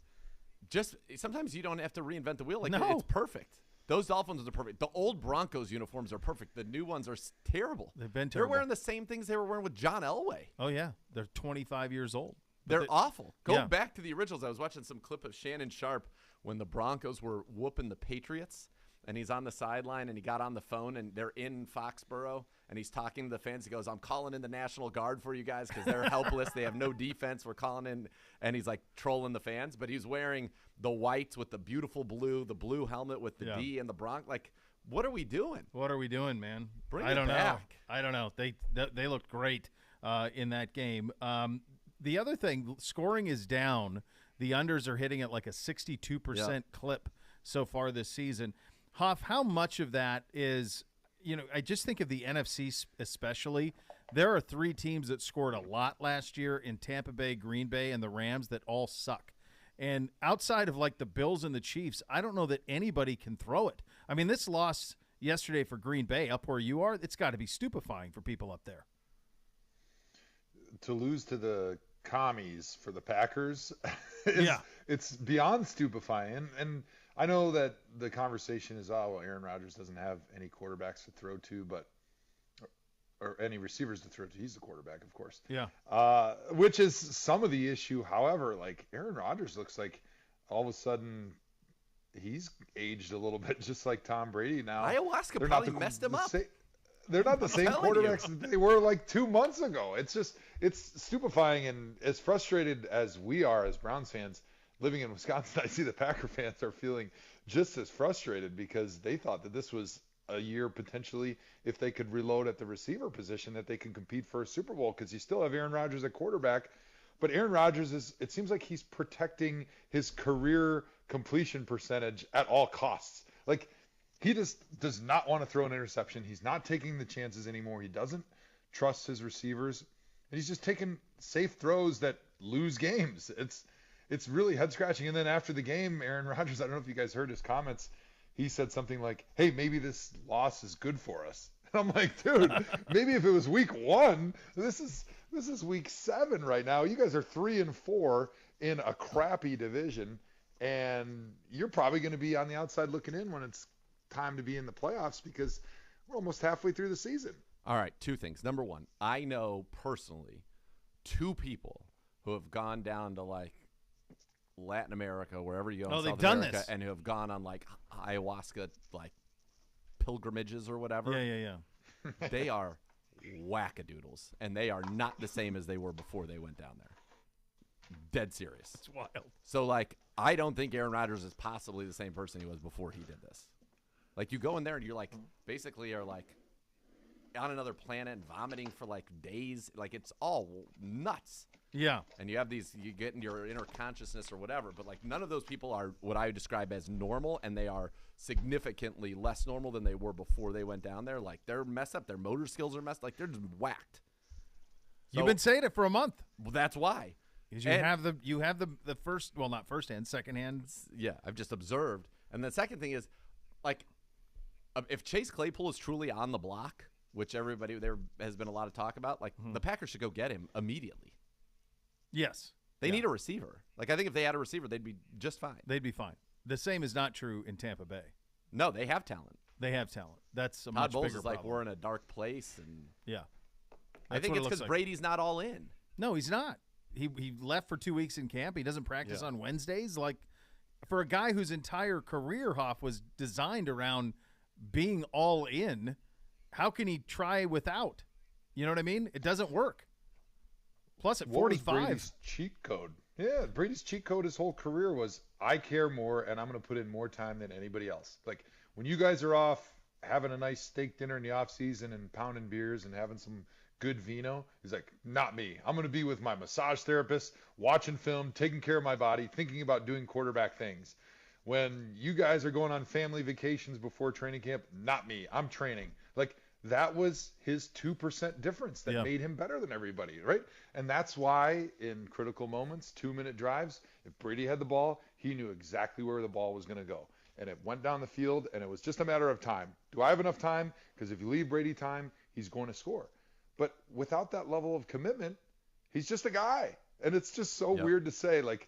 Just sometimes you don't have to reinvent the wheel. Like No. It's perfect. Those Dolphins are perfect. The old Broncos uniforms are perfect. The new ones are terrible. They've been They're terrible. wearing the same things they were wearing with John Elway. Oh, yeah. They're 25 years old. They're awful. Go Yeah. back to the originals. I was watching some clip of Shannon Sharp when the Broncos were whooping the Patriots, and he's on the sideline, and he got on the phone, and they're in Foxborough, and he's talking to the fans. He goes, I'm calling in the National Guard for you guys because they're helpless. They have no defense. We're calling in, and he's like trolling the fans. But he's wearing the whites with the beautiful blue, the blue helmet with the D and the Bronx. Like, what are we doing? What are we doing, man? Bring I it don't back. know. I don't know. They looked great in that game. The other thing, scoring is down. The unders are hitting at like a 62% clip so far this season. Hoff, how much of that is, I just think of the NFC especially. There are 3 teams that scored a lot last year in Tampa Bay, Green Bay, and the Rams that all suck. And outside of like the Bills and the Chiefs, I don't know that anybody can throw it. I mean, this loss yesterday for Green Bay up where you are, it's got to be stupefying for people up there. To lose to the commies for the Packers, Yeah. it's beyond stupefying. And I know that the conversation is, well, Aaron Rodgers doesn't have any quarterbacks to throw to, or any receivers to throw to. He's the quarterback, of course. Yeah. Which is some of the issue. However, like Aaron Rodgers looks like all of a sudden he's aged a little bit, just like Tom Brady now. Ayahuasca probably messed him up. They're not the same quarterbacks that they were like 2 months ago. It's stupefying, and as frustrated as we are as Browns fans living in Wisconsin, I see the Packer fans are feeling just as frustrated because they thought that this was a year potentially, if they could reload at the receiver position, that they could compete for a Super Bowl because you still have Aaron Rodgers at quarterback. But Aaron Rodgers it seems like he's protecting his career completion percentage at all costs. Like, he just does not want to throw an interception. He's not taking the chances anymore. He doesn't trust his receivers. And he's just taking safe throws that lose games. It's really head-scratching. And then after the game, Aaron Rodgers, I don't know if you guys heard his comments, he said something like, hey, maybe this loss is good for us. And I'm like, dude, maybe if it was week 1, this is week 7 right now. You guys are 3-4 in a crappy division. And you're probably going to be on the outside looking in when it's time to be in the playoffs because we're almost halfway through the season. All right, two things. Number one, I know personally 2 people who have gone down to like Latin America, wherever you go in they've South done America, this. and who have gone on like ayahuasca like pilgrimages or whatever. Yeah. They are wackadoodles, and they are not the same as they were before they went down there. Dead serious. It's wild. So, like, I don't think Aaron Rodgers is possibly the same person he was before he did this. Like, you go in there and you're like, basically are like on another planet, vomiting for like days. Like, it's all nuts. Yeah. And you have these, you get in your inner consciousness or whatever, but like none of those people are what I would describe as normal, and they are significantly less normal than they were before they went down there. Like, they're messed up. Their motor skills are messed. Like, they're just whacked. You've been saying it for a month. Well, that's why. Because you have the first, well, not first hand, second hand. Yeah, I've just observed. And the second thing is, like, if Chase Claypool is truly on the block, which there has been a lot of talk about, like, the Packers should go get him immediately. Yes. They need a receiver. Like, I think if they had a receiver, they'd be just fine. They'd be fine. The same is not true in Tampa Bay. No, they have talent. They have talent. That's a Todd much Bowles bigger is like, problem. we're in a dark place. And yeah. I think it's because Brady's not all in. No, he's not. He left for 2 weeks in camp. He doesn't practice on Wednesdays. Like, for a guy whose entire career, Hoff, was designed around being all in, how can he try without? You know what I mean? It doesn't work. Plus, at 45. Brady's cheat code. Yeah, Brady's cheat code his whole career was, I care more, and I'm going to put in more time than anybody else. Like, when you guys are off having a nice steak dinner in the off season and pounding beers and having some good vino, he's like, not me. I'm going to be with my massage therapist, watching film, taking care of my body, thinking about doing quarterback things. When you guys are going on family vacations before training camp, not me. I'm training. Like, that was his 2% difference that made him better than everybody, right? And that's why in critical moments, 2-minute drives, if Brady had the ball, he knew exactly where the ball was going to go. And it went down the field, and it was just a matter of time. Do I have enough time? Because if you leave Brady time, he's going to score. But without that level of commitment, he's just a guy. And it's just so weird to say, like,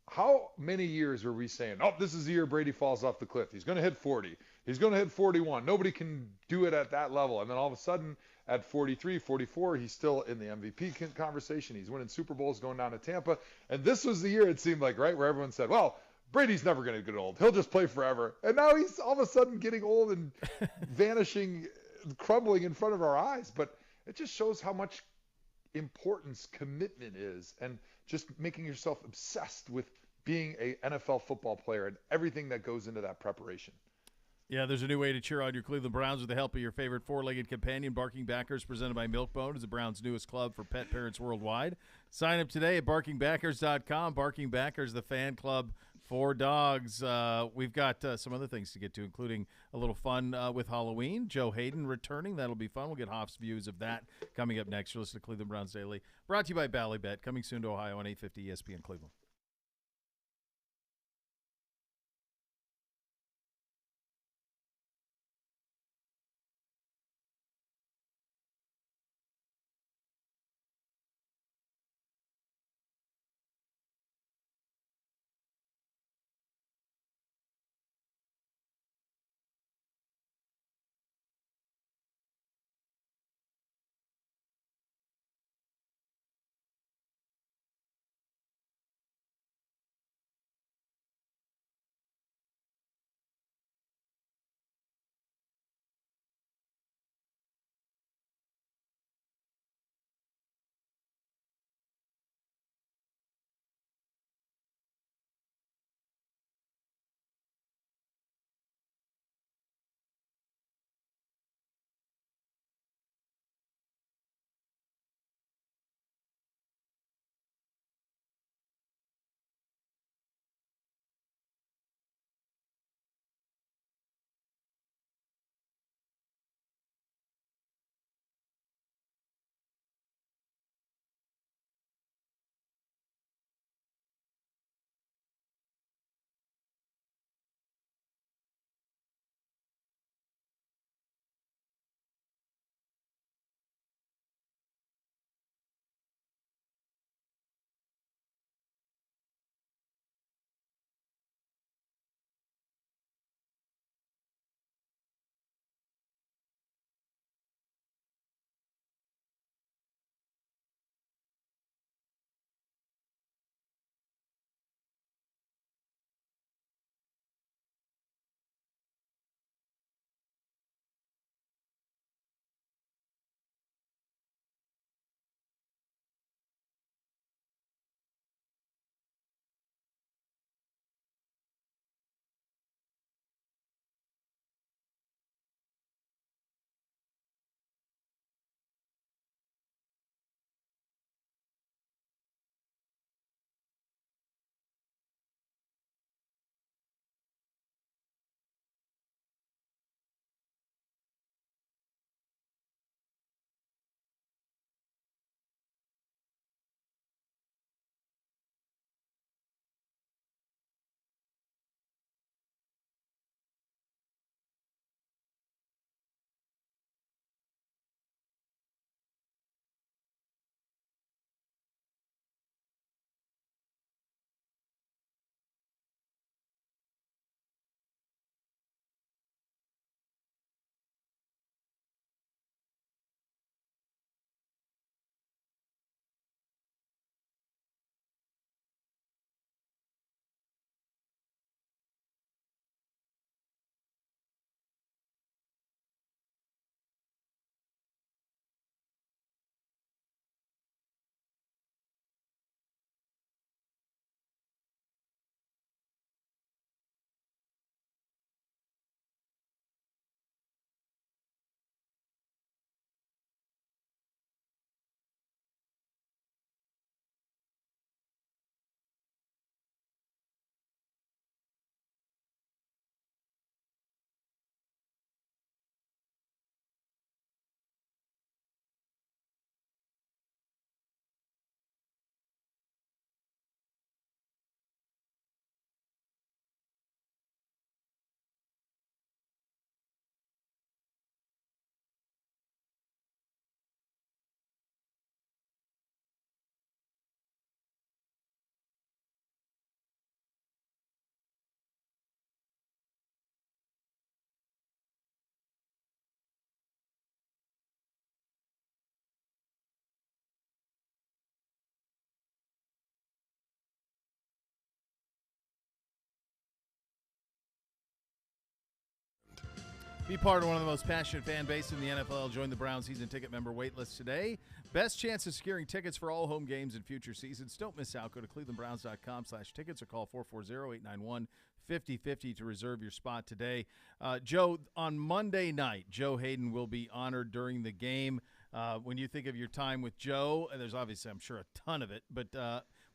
how many years were we saying, oh, this is the year Brady falls off the cliff. He's going to hit 40. He's going to hit 41. Nobody can do it at that level. And then all of a sudden, at 43, 44, he's still in the MVP conversation. He's winning Super Bowls going down to Tampa. And this was the year, it seemed like, right, where everyone said, well, Brady's never going to get old. He'll just play forever. And now he's all of a sudden getting old and vanishing, crumbling in front of our eyes. But it just shows how much importance commitment is, and just making yourself obsessed with being a NFL football player and everything that goes into that preparation. Yeah, there's a new way to cheer on your Cleveland Browns with the help of your favorite four-legged companion. Barking Backers, presented by Milk-Bone, is the Browns' newest club for pet parents worldwide. Sign up today at barkingbackers.com. Barking Backers, the fan club for dogs. We've got some other things to get to, including a little fun with Halloween. Joe Hayden returning. That'll be fun. We'll get Hoff's views of that coming up next. You're listening to Cleveland Browns Daily, brought to you by Ballybet, coming soon to Ohio on 850 ESPN Cleveland. Be part of one of the most passionate fan bases in the NFL. Join the Brown season ticket member waitlist today. Best chance of securing tickets for all home games in future seasons. Don't miss out. Go to clevelandbrowns.com/tickets or call 440-891-5050 to reserve your spot today. Joe, on Monday night, Joe Hayden will be honored during the game. When you think of your time with Joe, and there's obviously, I'm sure, a ton of it, but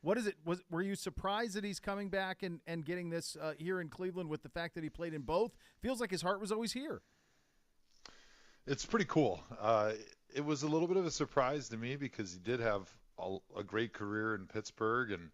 what is it? Were you surprised that he's coming back and getting this here in Cleveland with the fact that he played in both? Feels like his heart was always here. It's pretty cool. It was a little bit of a surprise to me because he did have a great career in Pittsburgh, and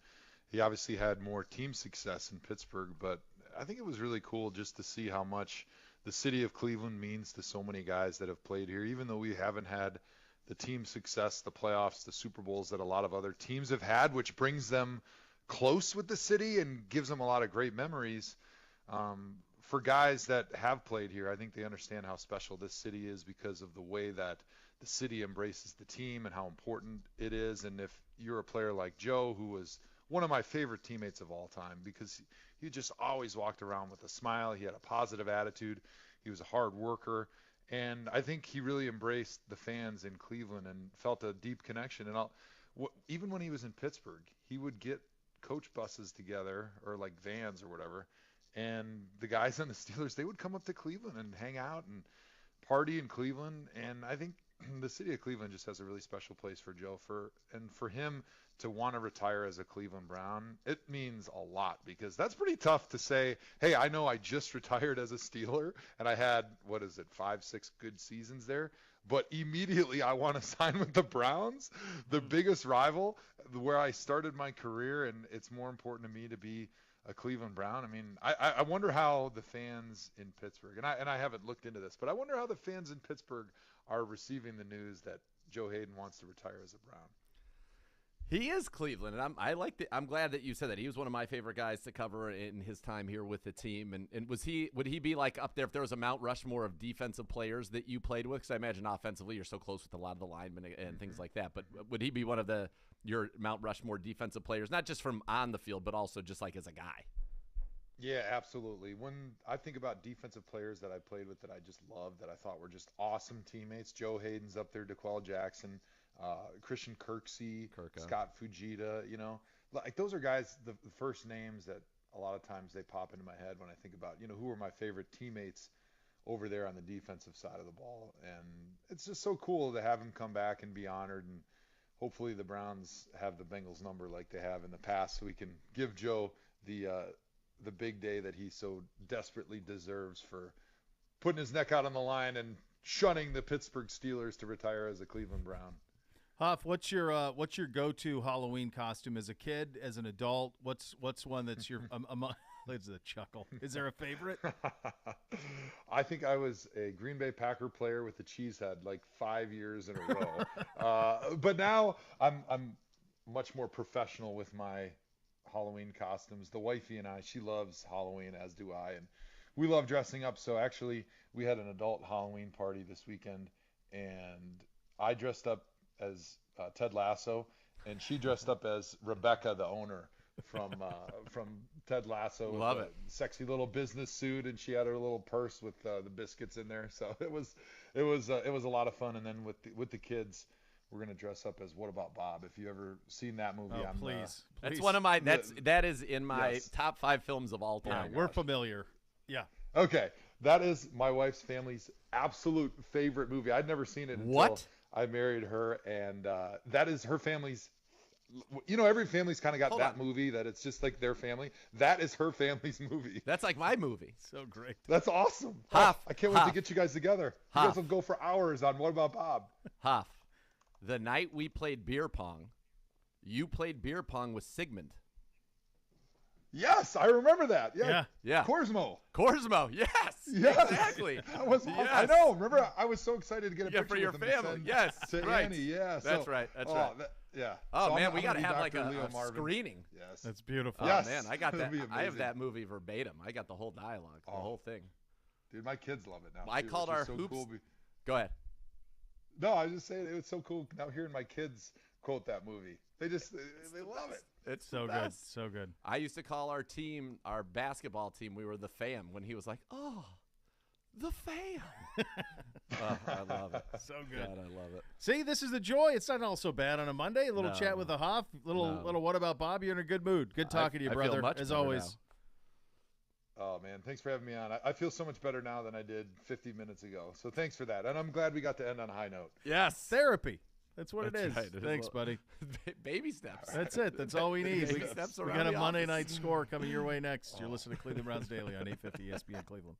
he obviously had more team success in Pittsburgh. But I think it was really cool just to see how much the city of Cleveland means to so many guys that have played here, even though we haven't had the team success, the playoffs, the Super Bowls that a lot of other teams have had, which brings them close with the city and gives them a lot of great memories. For guys that have played here, I think they understand how special this city is because of the way that the city embraces the team and how important it is. And if you're a player like Joe, who was one of my favorite teammates of all time because he just always walked around with a smile. He had a positive attitude. He was a hard worker. And I think he really embraced the fans in Cleveland and felt a deep connection. And even when he was in Pittsburgh, he would get coach buses together or like vans or whatever. And the guys on the Steelers, they would come up to Cleveland and hang out and party in Cleveland. And I think the city of Cleveland just has a really special place for Joe. For him to want to retire as a Cleveland Brown, it means a lot because that's pretty tough to say, hey, I know I just retired as a Steeler and I had, 5-6 good seasons there, but immediately I want to sign with the Browns, the biggest rival, where I started my career, and it's more important to me to be a Cleveland Brown. I mean, I wonder how the fans in Pittsburgh, and I haven't looked into this, but I wonder how the fans in Pittsburgh are receiving the news that Joe Hayden wants to retire as a Brown. He is Cleveland, and I'm glad that you said that. He was one of my favorite guys to cover in his time here with the team. And would he be like up there if there was a Mount Rushmore of defensive players that you played with? Because I imagine offensively you're so close with a lot of the linemen and things like that. But would he be one of your Mount Rushmore defensive players, not just from on the field, but also just like as a guy? Yeah, absolutely. When I think about defensive players that I played with that I just loved, that I thought were just awesome teammates, Joe Hayden's up there, DeQuell Jackson, Christian Kirksey, Scott Fujita, like those are guys, the first names that a lot of times they pop into my head when I think about, who are my favorite teammates over there on the defensive side of the ball. And it's just so cool to have him come back and be honored. And hopefully the Browns have the Bengals number like they have in the past so we can give Joe the big day that he so desperately deserves for putting his neck out on the line and shunning the Pittsburgh Steelers to retire as a Cleveland Brown. Huff, what's your go-to Halloween costume as a kid, as an adult? What's one that's your it's a chuckle. Is there a favorite? I think I was a Green Bay Packer player with the cheese head like 5 years in a row. But now I'm much more professional with my Halloween costumes. The wifey and I, she loves Halloween, as do I, and we love dressing up. So actually, we had an adult Halloween party this weekend, and I dressed up as Ted Lasso, and she dressed up as Rebecca, the owner from Ted Lasso. Love it. Sexy little business suit, and she had her little purse with the biscuits in there. So it was a lot of fun. And then with the kids, we're gonna dress up as What About Bob? If you ever seen that movie, please. That's one of my. That is in my top 5 films of all time. Yeah, we're familiar. Yeah. Okay, that is my wife's family's absolute favorite movie. I'd never seen it until I married her, and that is her family's. Every family's kind of got that movie that it's just like their family. That is her family's movie. That's like my movie. So great. That's awesome. Huff, I can't wait to get you guys together. You guys will go for hours on What About Bob? Huff, the night we played beer pong, you played beer pong with Sigmund. Yes, I remember that. Yeah. Korsmo. Yes. Exactly. That was awesome. I know. Remember, I was so excited to get a picture for your with family. him Yes. to right. Annie. Yeah. That's right. Yeah. Oh, so man, we got to be have like Dr. a Leo Marvin. screening. Yes. That's beautiful. Oh, Yes. man, I got that. That'd be I have amazing. that movie verbatim. I got the whole dialogue, the whole thing. Dude, my kids love it now. I too, called which our is so hoops. Cool. Go ahead. No, I was just saying it was so cool now hearing my kids quote that movie. They love it. It's so good. So good. I used to call our team, our basketball team, we were the fam when he was like, oh, the fan. I love it. So good. God, I love it. See, this is the joy. It's not all so bad on a Monday. A little chat with the Hoff. Little what about Bob? You're in a good mood. Good talking to you, I brother. feel much as better always. now. Oh, man, thanks for having me on. I feel so much better now than I did 50 minutes ago. So thanks for that. And I'm glad we got to end on a high note. Yes. Therapy. That's what it is. Right. Thanks, buddy. Baby steps. That's it. That's all we need. Baby We steps got around a the Monday office. night score coming your way next. You're listening to Cleveland Browns Daily on 850 ESPN Cleveland.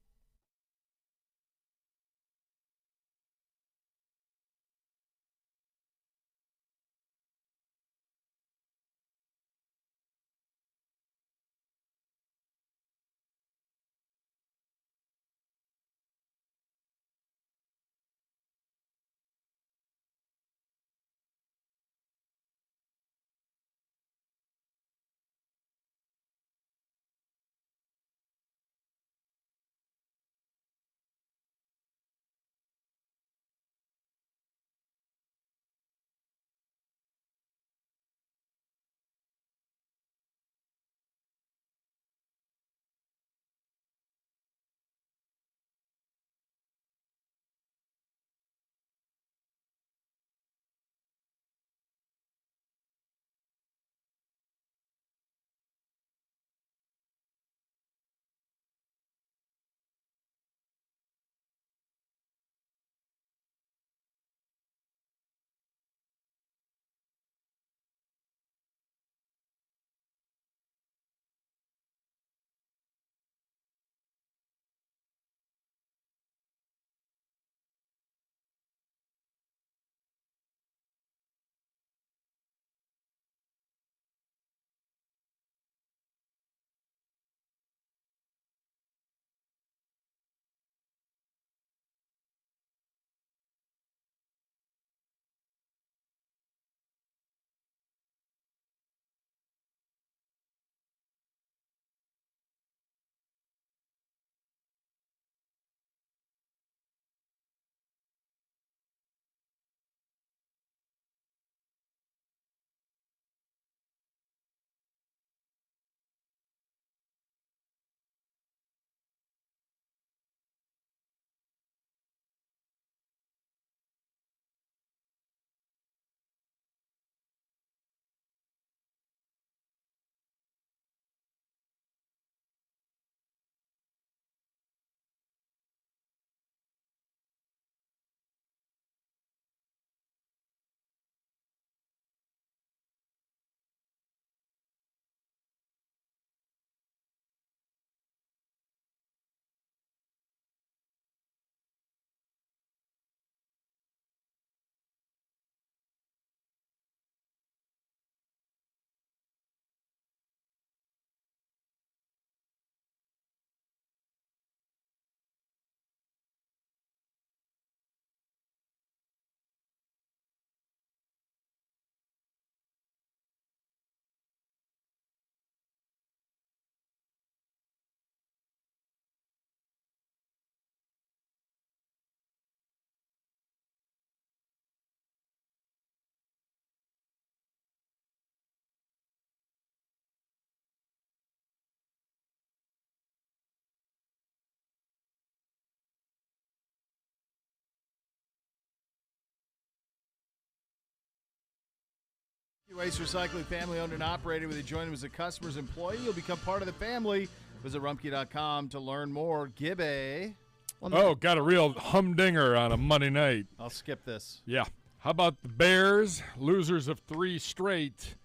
Waste Recycling, family owned and operated. Whether you join them as a customer's employee, you'll become part of the family. Visit Rumpke.com to learn more. Gibby. Oh, got a real humdinger on a Monday night. I'll skip this. Yeah. How about the Bears, losers of 3 straight,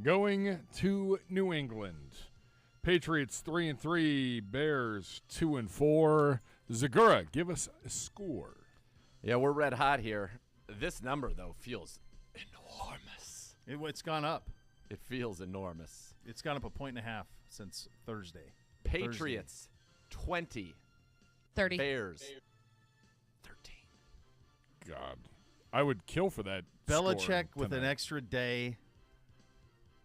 going to New England? Patriots 3-3, Bears 2-4. Zagura, give us a score. Yeah, we're red hot here. This number, though, feels enormous. It's gone up. It feels enormous. It's gone up 1.5 points since Thursday. Patriots 20. 30. Bears 13. God. I would kill for that. Belichick with an extra day.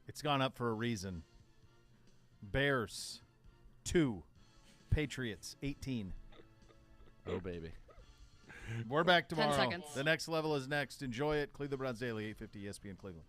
It's gone up for a reason. Bears 2. Patriots 18. Oh, baby. We're back tomorrow. 10 seconds. The next level is next. Enjoy it. Cleveland Browns Daily, 850 ESPN Cleveland.